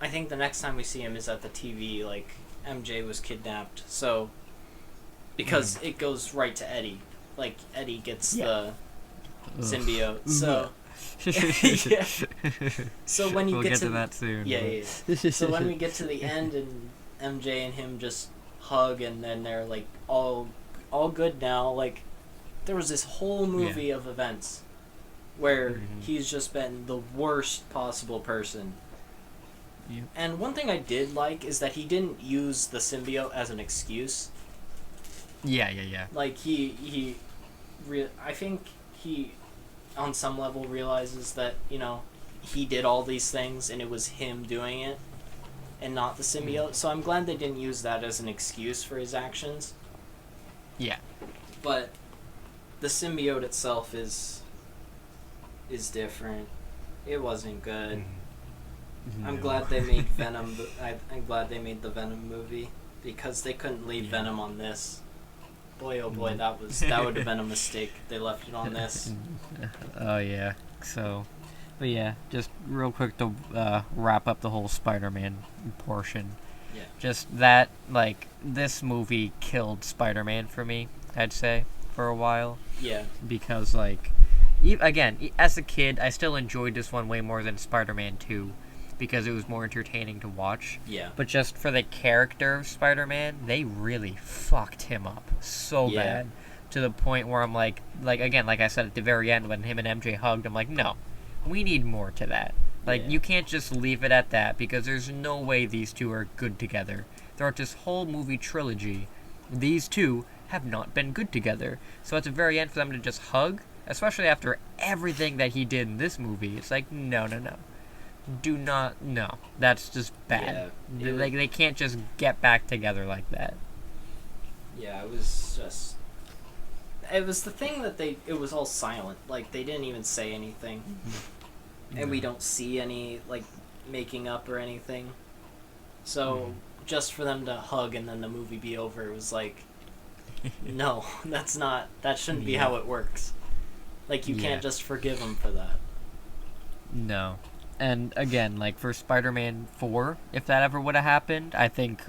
I think the next time we see him is at the TV, like, MJ was kidnapped, so, because it goes right to Eddie, like, Eddie gets the symbiote, so, so when you we'll get to that soon. So when we get to the end and MJ and him just hug and then they're, like, all good now, like, there was this whole movie of events where he's just been the worst possible person. Yep. And one thing I did like is that he didn't use the symbiote as an excuse. Yeah. Like, I think he, on some level, realizes that, you know, he did all these things and it was him doing it and not the symbiote. So I'm glad they didn't use that as an excuse for his actions. Yeah. But the symbiote itself is different. It wasn't good. I'm glad they made Venom. I'm glad they made the Venom movie because they couldn't leave Venom on this. Boy, oh boy, that would have been a mistake. They left it on this. Oh yeah. So, but yeah, just real quick to wrap up the whole Spider-Man portion. Yeah. Just that, like, this movie killed Spider-Man for me, I'd say, for a while. Yeah. Because, like, again, as a kid, I still enjoyed this one way more than Spider-Man 2, because it was more entertaining to watch. Yeah. But just for the character of Spider-Man, they really fucked him up so bad, to the point where I'm like again, like I said at the very end when him and MJ hugged, I'm like, no, we need more to that. Like, you can't just leave it at that, because there's no way these two are good together. Throughout this whole movie trilogy, these two have not been good together. So at the very end, for them to just hug, especially after everything that he did in this movie, it's like, no. Do not, no. That's just bad. Yeah, they can't just get back together like that. Yeah, it was just... it was the thing that it was all silent. Like, they didn't even say anything. And we don't see any, like, making up or anything. So, just for them to hug and then the movie be over, it was like, no, that shouldn't be how it works. Like, you can't just forgive them for that. No. And again, like for Spider-Man 4, if that ever would have happened, I think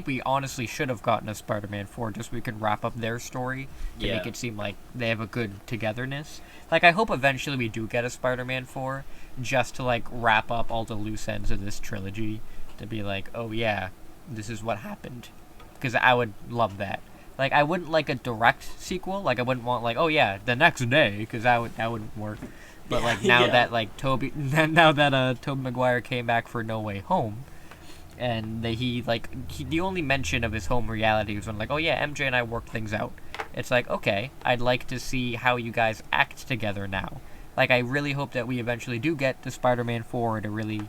we honestly should have gotten a Spider-Man 4 just so we could wrap up their story to make it seem like they have a good togetherness. Like, I hope eventually we do get a Spider-Man 4 just to like wrap up all the loose ends of this trilogy, to be like, oh yeah, this is what happened. Because I would love that. Like, I wouldn't like a direct sequel. Like, I wouldn't want like, oh yeah, the next day, because that wouldn't work. But like now that like Tobey Maguire came back for No Way Home, and the only mention of his home reality was when like, oh yeah, MJ and I worked things out. It's like, okay, I'd like to see how you guys act together now. Like, I really hope that we eventually do get to Spider-Man 4 to really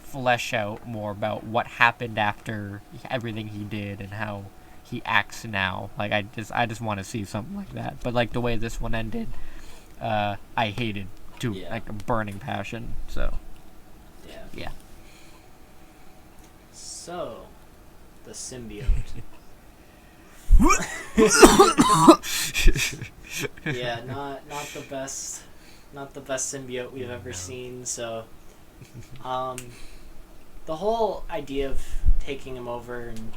flesh out more about what happened after everything he did and how he acts now. Like, I just want to see something like that. But like the way this one ended, I hated. Like a burning passion. So yeah. So the symbiote. Yeah, not the best symbiote we've ever seen. So the whole idea of taking him over and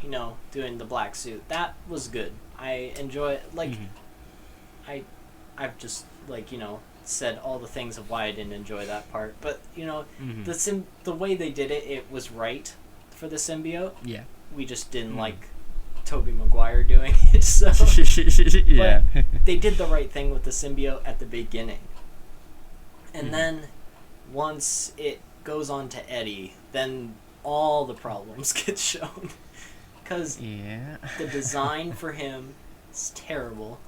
doing the black suit, that was good. I enjoy it. Like I've just said all the things of why I didn't enjoy that part, but the way they did it was right for the symbiote. Yeah, we just didn't like Tobey Maguire doing it. So yeah, but they did the right thing with the symbiote at the beginning, and then once it goes on to Eddie, then all the problems get shown because the design for him is terrible.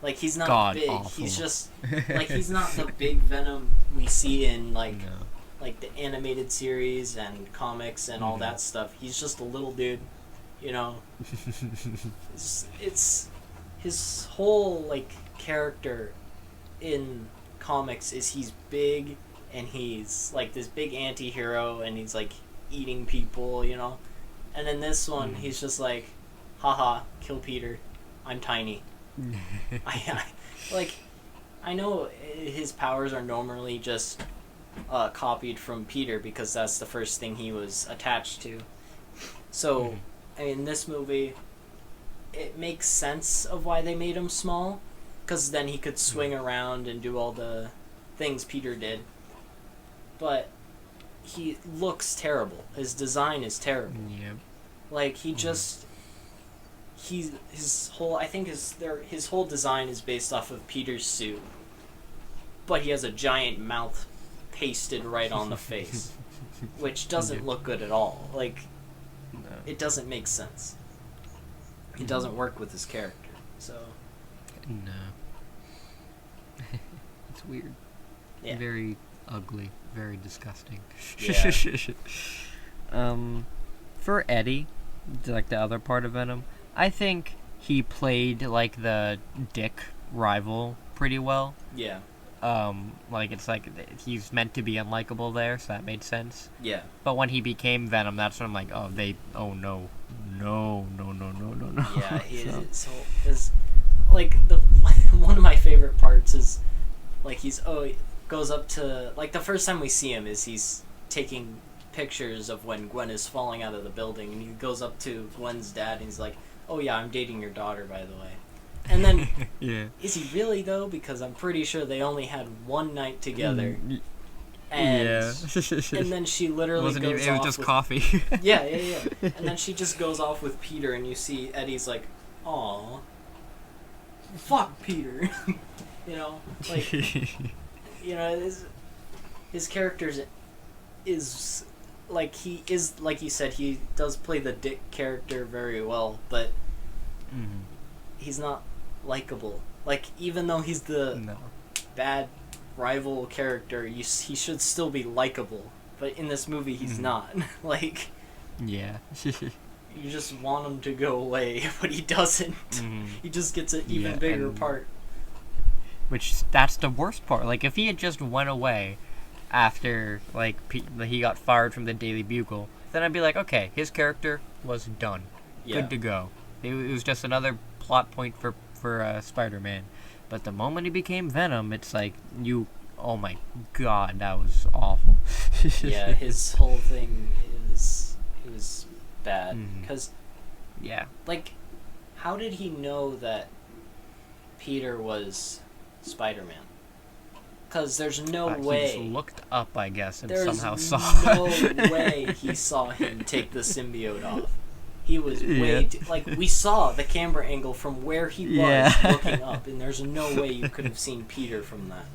Like, he's not big. Awful. He's just like, he's not the big Venom we see in like the animated series and comics and all that stuff. He's just a little dude, It's his whole like character in comics is he's big and he's like this big anti-hero and he's like eating people, And in this one, he's just like, haha, kill Peter. I'm tiny. I know his powers are normally just copied from Peter because that's the first thing he was attached to. So, in this movie, it makes sense of why they made him small, because then he could swing around and do all the things Peter did. But he looks terrible. His design is terrible. Yep. Like, he just... his whole design is based off of Peter's suit, but he has a giant mouth pasted right on the face, which doesn't look good at all. Like, it doesn't make sense. It doesn't work with his character. So no, it's weird. Yeah. Very ugly. Very disgusting. Yeah. For Eddie, like the other part of Venom, I think he played like the dick rival pretty well. Yeah. Like it's like he's meant to be unlikable there, so that made sense. Yeah. But when he became Venom, that's when I'm like, oh no. Yeah, his like the one of my favorite parts is like he goes up to, like, the first time we see him is he's taking pictures of when Gwen is falling out of the building, and he goes up to Gwen's dad and he's like, oh yeah, I'm dating your daughter, by the way. And then, is he really, though? Because I'm pretty sure they only had one night together. And, and then she literally goes off. It was just with, coffee. Yeah. And then she just goes off with Peter, and you see Eddie's like, aw, fuck Peter. Like, his character is, like, he is, like you said, he does play the dick character very well, but he's not likable. Like, even though he's the bad rival character, he should still be likable. But in this movie, he's not. Like, yeah. you just want him to go away, but he doesn't. Mm-hmm. He just gets an even bigger part. Which, that's the worst part. Like, if he had just went away after, like, he got fired from the Daily Bugle, then I'd be like, okay, his character was done. Yeah. Good to go. It was just another plot point for Spider-Man. But the moment he became Venom, it's like, oh my god, that was awful. Yeah, his whole thing is bad. Because, like, how did he know that Peter was Spider-Man? Because there's no way. He just looked up, I guess, and there's somehow saw. No way he saw him take the symbiote off. He was way too, like, we saw the camera angle from where he was looking up, and there's no way you could have seen Peter from that.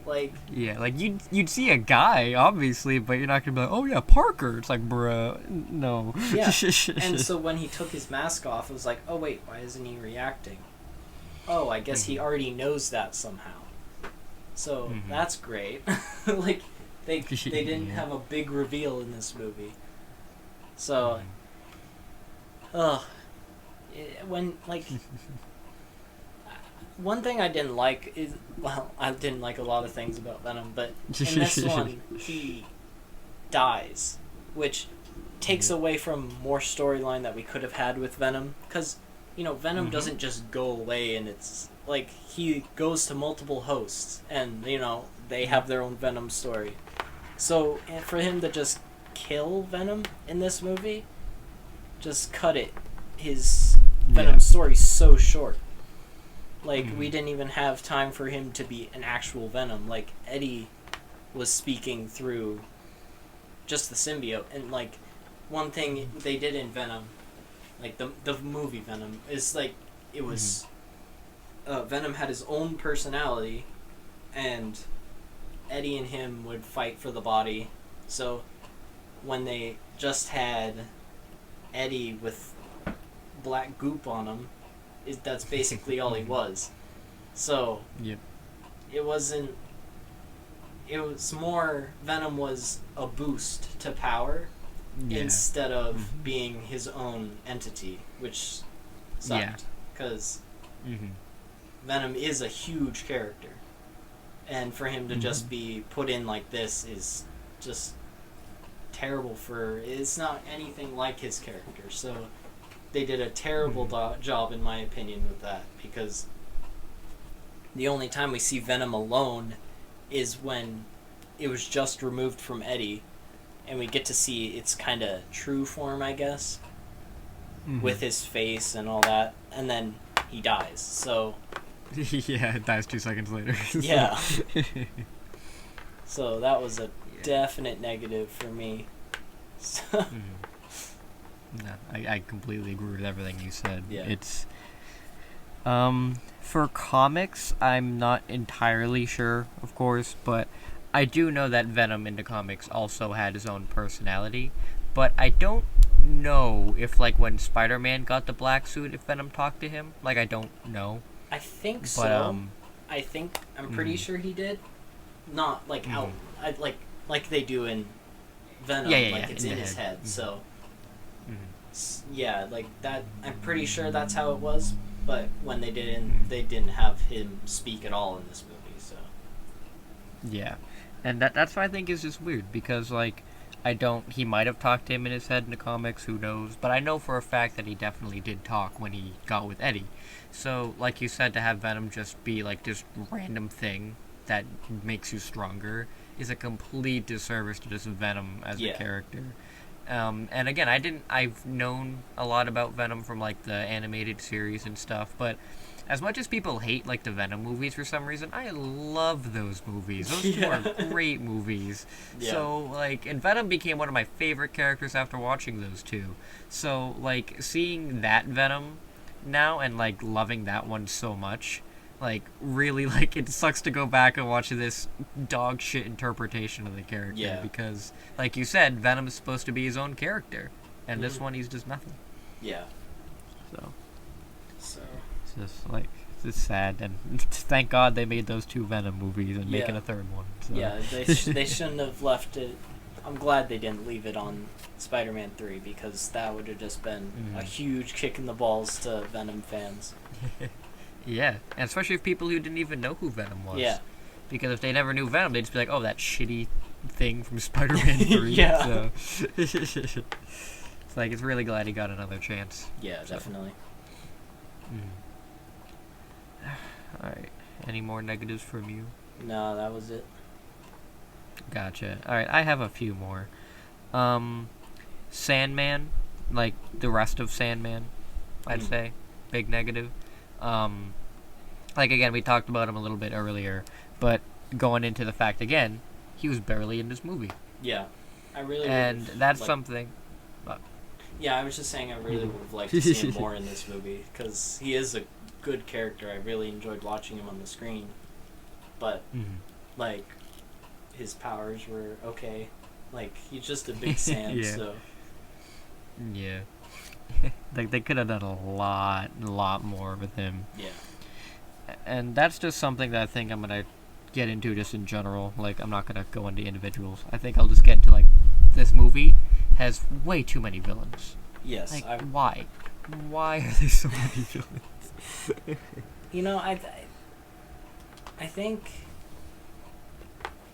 Like, yeah, like you'd see a guy, obviously, but you're not gonna be like, oh yeah, Parker. It's like, bruh, no. Yeah. And so when he took his mask off, it was like, oh wait, why isn't he reacting? Oh, I guess he already knows that somehow. So that's great. Like, they didn't have a big reveal in this movie. So, when, like, one thing I didn't like is, well, I didn't like a lot of things about Venom, but in this one, he dies, which takes away from more storyline that we could have had with Venom, because, you know, Venom doesn't just go away, and it's, like, he goes to multiple hosts, and, you know, they have their own Venom story. So, for him to just kill Venom in this movie, just cut his Venom story so short. Like, we didn't even have time for him to be an actual Venom. Like, Eddie was speaking through just the symbiote. And, like, one thing they did in Venom, like, the movie Venom, is, like, it was... Venom had his own personality, and Eddie and him would fight for the body. So, when they just had Eddie with black goop on him, that's basically all he was. So, it wasn't... It was more... Venom was a boost to power instead of being his own entity, which sucked. Because Venom is a huge character. And for him to just be put in like this is just terrible for... It's not anything like his character, so... They did a terrible job, in my opinion, with that, because the only time we see Venom alone is when it was just removed from Eddie, and we get to see its kind of true form, I guess, with his face and all that, and then he dies, so... Yeah, it dies 2 seconds later. Yeah. So that was a definite negative for me. No, I completely agree with everything you said. Yeah. It's for comics, I'm not entirely sure, of course, but I do know that Venom in the comics also had his own personality, but I don't know if, like, when Spider-Man got the black suit, if Venom talked to him. Like, I don't know. I think so. I'm pretty sure he did. Not, like, out... like they do in Venom. Like, it's in his head, so... Yeah, like that. I'm pretty sure that's how it was. But when they didn't have him speak at all in this movie. So yeah, and that's what I think is just weird, because, like, he might have talked to him in his head in the comics. Who knows? But I know for a fact that he definitely did talk when he got with Eddie. So, like you said, to have Venom just be like this random thing that makes you stronger is a complete disservice to just Venom as a character. And again, I've known a lot about Venom from, like, the animated series and stuff, but as much as people hate, like, the Venom movies for some reason, I love those movies. Those two are great movies. Yeah. So, like, and Venom became one of my favorite characters after watching those two. So, like, seeing that Venom now and, like, loving that one so much, like, really, like, it sucks to go back and watch this dog shit interpretation of the character, because, like you said, Venom is supposed to be his own character, and this one, he's just nothing. Yeah. So it's just, like, it's just sad, and thank God they made those 2 Venom movies and making a third one. So. Yeah, they shouldn't have left it I'm glad they didn't leave it on Spider-Man 3 because that would have just been a huge kick in the balls to Venom fans. Yeah, and especially if people who didn't even know who Venom was. Yeah. Because if they never knew Venom, they'd just be like, oh, that shitty thing from Spider-Man 3. Yeah. So it's like, it's really glad he got another chance. Yeah, definitely. Alright. Any more negatives from you? No, that was it. Gotcha. Alright, I have a few more. Sandman, like the rest of Sandman, I'd say. Big negative. Like, again, we talked about him a little bit earlier, but going into the fact again, he was barely in this movie. Yeah. I really And that's something... Yeah, I was just saying I really would have liked to see him more in this movie, because he is a good character. I really enjoyed watching him on the screen. But, like, his powers were okay. Like, he's just a big Sam, so... Yeah. Like, they could have done a lot more with him. Yeah. And that's just something that I think I'm going to get into just in general. Like, I'm not going to go into individuals. I think I'll just get into, like, this movie has way too many villains. Yes. Like, why? Why are there so many villains? You know, I think...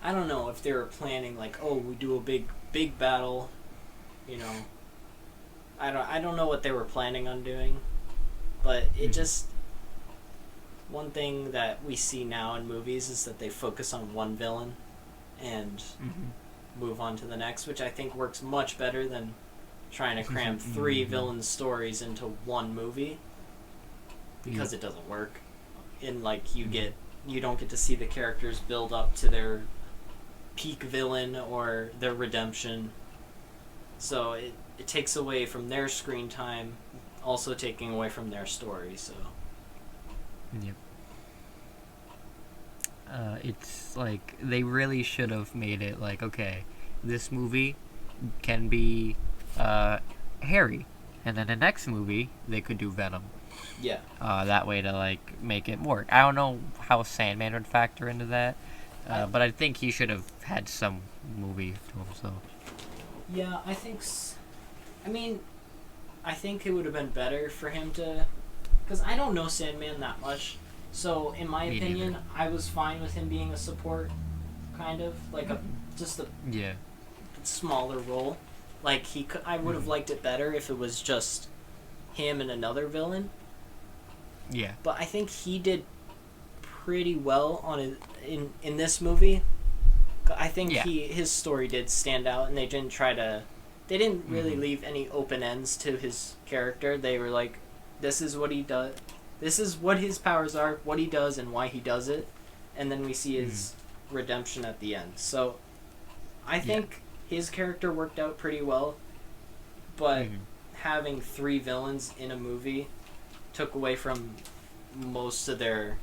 I don't know if they were planning, like, oh, we do a big battle, you know... I don't know what they were planning on doing, but it just... One thing that we see now in movies is that they focus on one villain and move on to the next, which I think works much better than trying to cram 3 villain stories into one movie, because it doesn't work. And, like, you don't get to see the characters build up to their peak villain or their redemption. So it takes away from their screen time, also taking away from their story, so... Yep. It's like, they really should have made it like, okay, this movie can be Harry, and then the next movie, they could do Venom. Yeah. That way to, like, make it work. I don't know how Sandman would factor into that, but I think he should have had some movie to himself. Yeah, I think... I think it would have been better for him to... Because I don't know Sandman that much, so in my opinion, I was fine with him being a support, kind of. Like, just a smaller role. Like, I would have liked it better if it was just him and another villain. Yeah. But I think he did pretty well in this movie. I think his story did stand out, and they didn't really leave any open ends to his character. They were like, this is what he does. This is what his powers are, what he does, and why he does it. And then we see his redemption at the end. So, I think his character worked out pretty well. But having 3 villains in a movie took away from most of their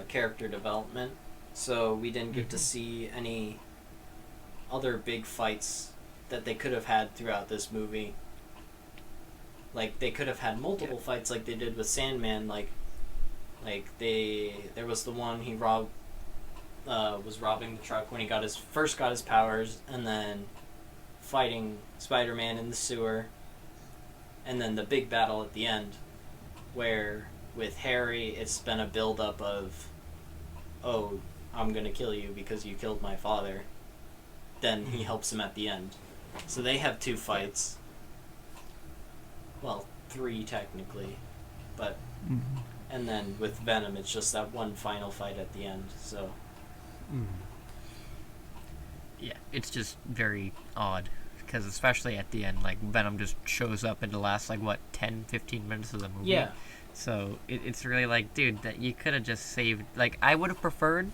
character development. So, we didn't get to see any other big fights that they could have had throughout this movie. Like, they could have had multiple fights like they did with Sandman. Like there was the one he was robbing the truck when he first got his powers, and then fighting Spider-Man in the sewer, and then the big battle at the end, where with Harry it's been a build-up of, oh, I'm gonna kill you because you killed my father. Then he helps him at the end. So they have 2 fights. Well, 3 technically, but and then with Venom, it's just that one final fight at the end. So yeah, it's just very odd, because especially at the end, like, Venom just shows up in the last, like, what, 10-15 minutes of the movie. Yeah. So it's really like, dude, that you could have just saved. Like, I would have preferred,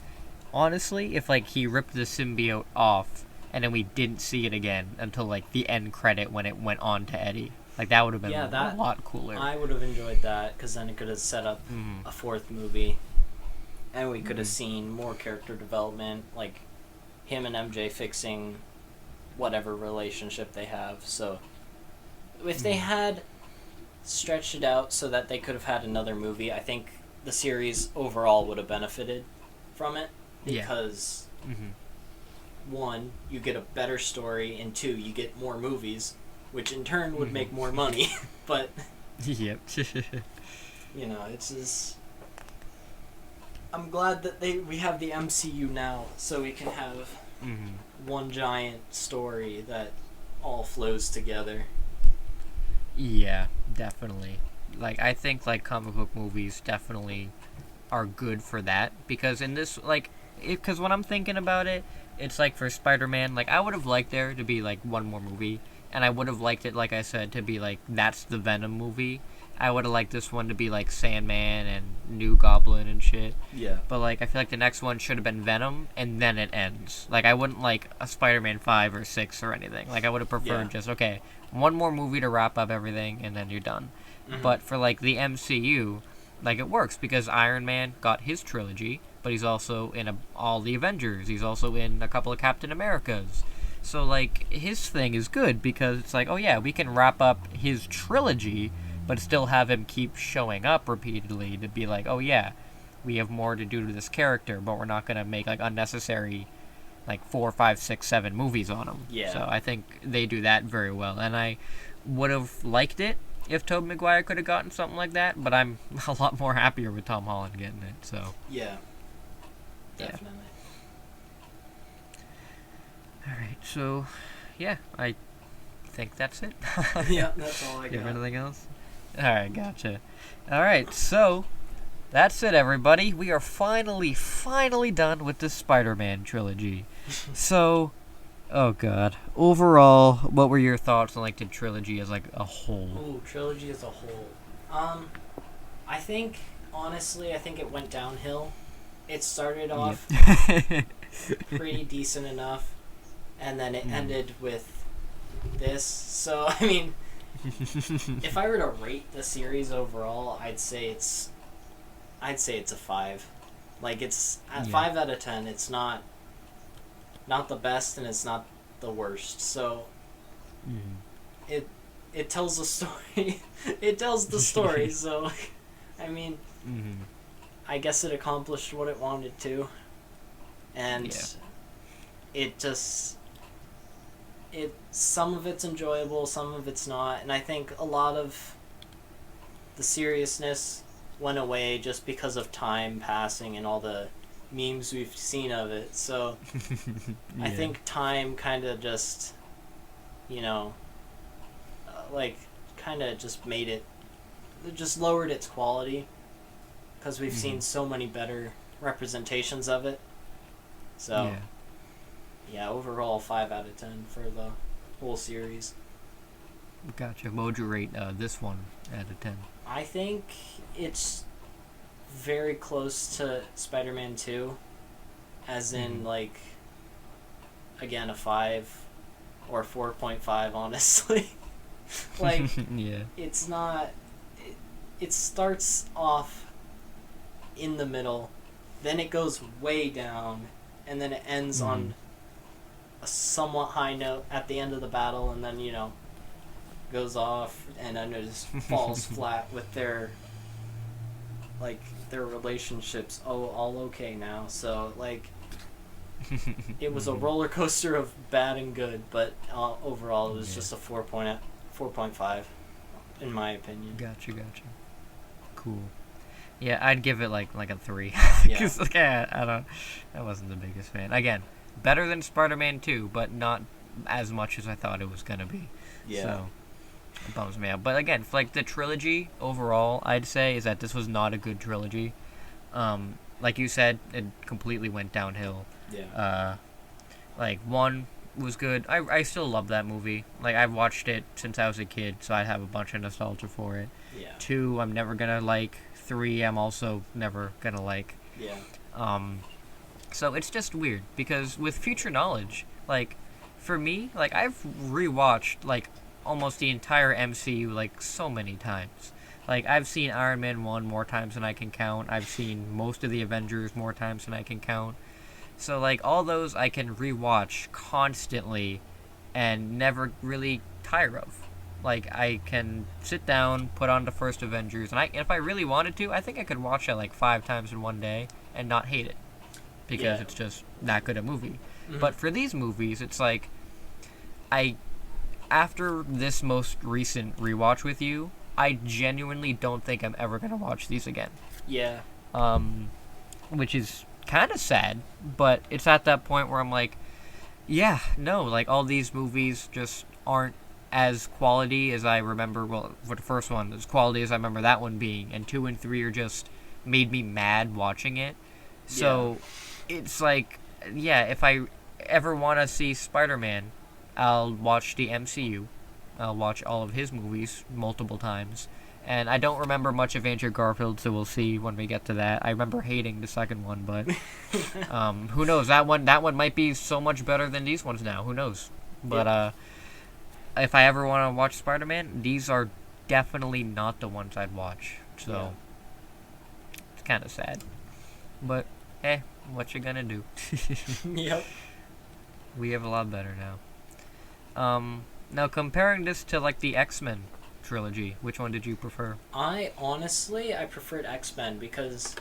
honestly, if, like, he ripped the symbiote off and then we didn't see it again until, like, the end credit when it went on to Eddie. Like, that would have been a lot cooler. I would have enjoyed that, because then it could have set up a 4th movie, and we could have seen more character development, like him and MJ fixing whatever relationship they have. So if they had stretched it out so that they could have had another movie, I think the series overall would have benefited from it, because one, you get a better story, and two, you get more movies, which in turn would make more money. But Yep. it's just. I'm glad that we have the MCU now, so we can have one giant story that all flows together. Yeah, definitely. Like, I think, like, comic book movies definitely are good for that, because in this, like, because when I'm thinking about it, it's like for Spider-Man, like, I would have liked there to be, like, one more movie, and I would have liked it, like I said, to be, like, that's the Venom movie. I would have liked this one to be, like, Sandman and New Goblin and shit. Yeah. But, like, I feel like the next one should have been Venom, and then it ends. Like, I wouldn't like a Spider-Man 5 or 6 or anything. Like, I would have preferred just, okay, one more movie to wrap up everything, and then you're done. But for, like, the MCU, like, it works, because Iron Man got his trilogy, but he's also in all the Avengers. He's also in a couple of Captain Americas. So, like, his thing is good, because it's like, oh, yeah, we can wrap up his trilogy, but still have him keep showing up repeatedly to be like, oh, yeah, we have more to do to this character, but we're not going to make, like, unnecessary, like, 4, 5, 6, 7 movies on him. Yeah. So I think they do that very well. And I would have liked it if Tobey Maguire could have gotten something like that, but I'm a lot more happier with Tom Holland getting it, so. Yeah. Definitely. Alright, so, yeah, I think that's it. Yeah, that's all I got. You have anything else? Alright, gotcha. Alright, so, that's it, everybody. We are finally done with the Spider-Man trilogy. So, oh god. Overall, what were your thoughts on, like, the trilogy as, like, a whole? Ooh, trilogy as a whole. I think, honestly, it went downhill. It started off pretty decent enough, and then it ended with this. So, I mean, if I were to rate the series overall, I'd say it's a 5. Like, it's at 5 out of 10. It's not the best, and it's not the worst. So it tells the story. It tells the story. So, I mean, I guess it accomplished what it wanted to, and it just some of it's enjoyable, some of it's not, and I think a lot of the seriousness went away just because of time passing and all the memes we've seen of it. So I think time kind of just, kind of just made it just lowered its quality, because we've seen so many better representations of it. So overall 5 out of 10 for the whole series. Gotcha. What would you rate this one out of 10? I think it's very close to Spider-Man 2, as in, like, again, a 5 or 4.5, honestly. Like, it's not... It starts off in the middle, then it goes way down, and then it ends on a somewhat high note at the end of the battle, and then, goes off, and then it just falls flat with their relationships all okay now. So, like, it was a roller coaster of bad and good, but overall it was just a 4.5 in my opinion. Gotcha. Cool. Yeah, I'd give it like a 3. Because I wasn't the biggest fan. Again, better than Spider-Man 2, but not as much as I thought it was gonna be. Yeah. So it bums me out. But again, for, like, the trilogy overall, I'd say is that this was not a good trilogy. Like you said, it completely went downhill. Yeah. Like, 1 was good. I still love that movie. Like, I've watched it since I was a kid, so I have a bunch of nostalgia for it. Yeah. 2, I'm never gonna like. 3, I'm also never gonna like. Yeah. So it's just weird, because with future knowledge, like, for me, like, I've rewatched, like, almost the entire MCU, like, so many times. Like, I've seen Iron Man 1 more times than I can count. I've seen most of the Avengers more times than I can count. So, like, all those I can rewatch constantly and never really tire of. Like, I can sit down, put on the first Avengers, and if I really wanted to, I think I could watch it, like, 5 times in one day and not hate it. because Yeah. it's just that good a movie. Mhm. But for these movies, it's like I after this most recent rewatch with you, I genuinely don't think I'm ever gonna watch these again. Yeah. Um, which is kind of sad, but it's at that point where I'm like, yeah, no, like all these movies just aren't as quality as I remember. Well, for the first one, as quality as I remember that one being, and 2 and 3 are just made me mad watching it. So it's like, yeah, if I ever want to see Spider-Man, I'll watch the MCU. I'll watch all of his movies multiple times. And I don't remember much of Andrew Garfield, so we'll see when we get to that. I remember hating the second one, but who knows? That one might be so much better than these ones now. Who knows? But if I ever want to watch Spider-Man, these are definitely not the ones I'd watch. So it's kind of sad. But hey, what you gonna do? Yep. We have a lot better now. Now comparing this to like the X-Men trilogy, which one did you prefer? I preferred X-Men because,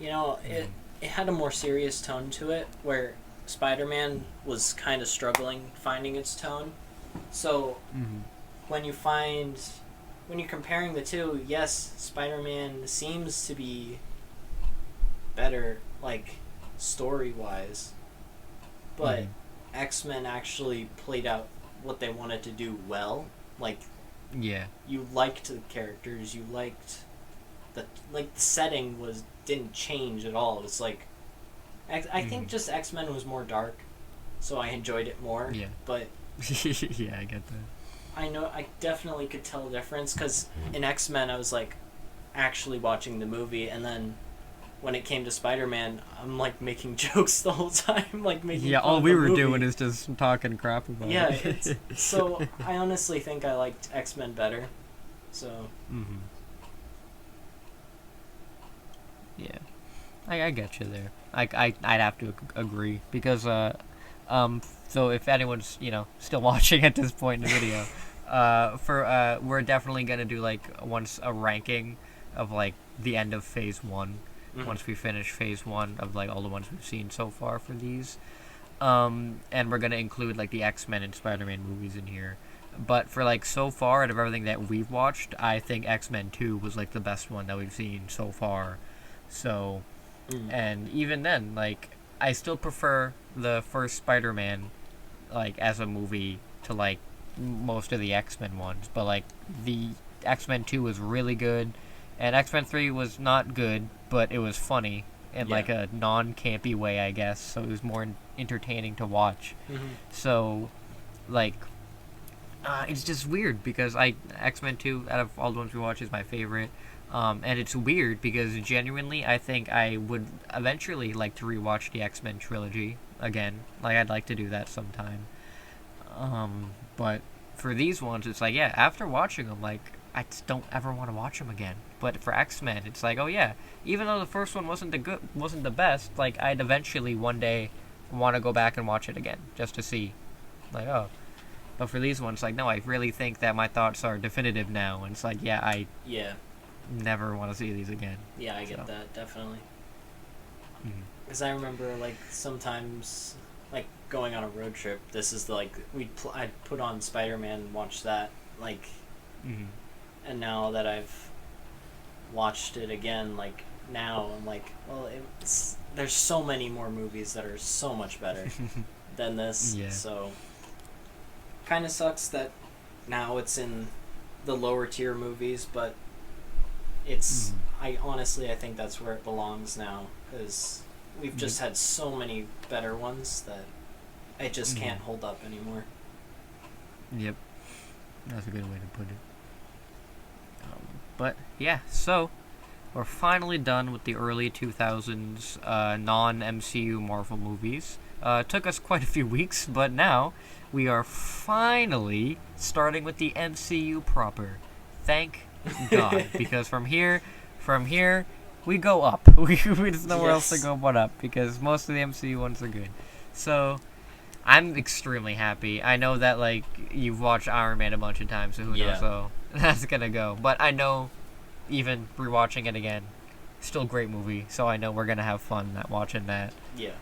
it had a more serious tone to it, where Spider-Man was kind of struggling finding its tone. So when you're comparing the two, yes, Spider-Man seems to be better, like, story-wise, but X-Men actually played out what they wanted to do well. Like, you liked the characters, you liked the setting didn't change at all. It's like I think just X-Men was more dark, so I enjoyed it more. Yeah. But yeah, I get that. I know I definitely could tell a difference, because in X-Men I was like actually watching the movie, and then when it came to Spider-Man, I'm like making jokes the whole time, like making fun all of we the were movie. doing is just talking crap about it. So I honestly think I liked X-Men better. So yeah, I get you there. I'd have to agree, because so if anyone's still watching at this point in the video, we're definitely gonna do like once a ranking of like the end of phase 1. Once we finish phase 1 of like all the ones we've seen so far for these, and we're gonna include like the X-Men and Spider-Man movies in here. But for like so far out of everything that we've watched, I think X-Men 2 was like the best one that we've seen so far. So, and even then, like, I still prefer the first Spider-Man, like, as a movie to like most of the X-Men ones. But like the X-Men 2 was really good, and X-Men 3 was not good, but it was funny in like a non-campy way, I guess. So it was more entertaining to watch. So, like, it's just weird because X-Men 2 out of all the ones we watch is my favorite. And it's weird because genuinely I think I would eventually like to rewatch the X-Men trilogy again. Like, I'd like to do that sometime. But for these ones, it's like, yeah, after watching them, like, I just don't ever want to watch them again. But for X-Men, it's like, oh yeah, even though the first one wasn't the best, like, I'd eventually one day want to go back and watch it again just to see, like, oh. But for these ones, like, no, I really think that my thoughts are definitive now, and it's like, yeah, I never want to see these again. Yeah, I get that, definitely. Because I remember, like, sometimes, like, going on a road trip, this is the, like, I'd put on Spider-Man and watch that, like, and now that I've watched it again, like, now, I'm like, well, there's so many more movies that are so much better than this, so kind of sucks that now it's in the lower tier movies, but it's I think that's where it belongs now, because we've just had so many better ones that it just can't hold up anymore. Yep, that's a good way to put it. But yeah, so we're finally done with the early 2000s non-MCU Marvel movies. It took us quite a few weeks, but now we are finally starting with the MCU proper. Thank God, because from here, we go up. There's nowhere else to go but up, because most of the MCU ones are good. So, I'm extremely happy. I know that, like, you've watched Iron Man a bunch of times, so who knows how that's gonna go. But I know, even rewatching it again, still a great movie. So I know we're gonna have fun watching that. Yeah.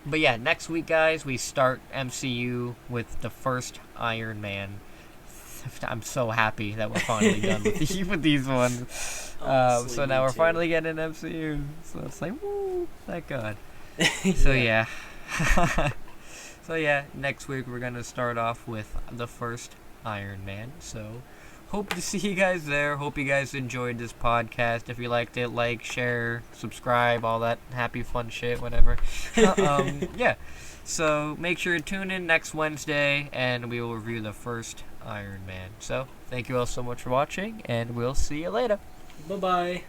But yeah, next week, guys, we start MCU with the first Iron Man. I'm so happy that we're finally done with these ones. So now we're finally getting an MCU. So it's like, woo, thank God. So yeah. So yeah, next week we're gonna start off with the first Iron Man. So hope to see you guys there. Hope you guys enjoyed this podcast. If you liked it, like, share, subscribe, all that happy fun shit, whatever. Yeah. So make sure to tune in next Wednesday, and we will review the first Iron Man. So thank you all so much for watching, and we'll see you later. Bye-bye.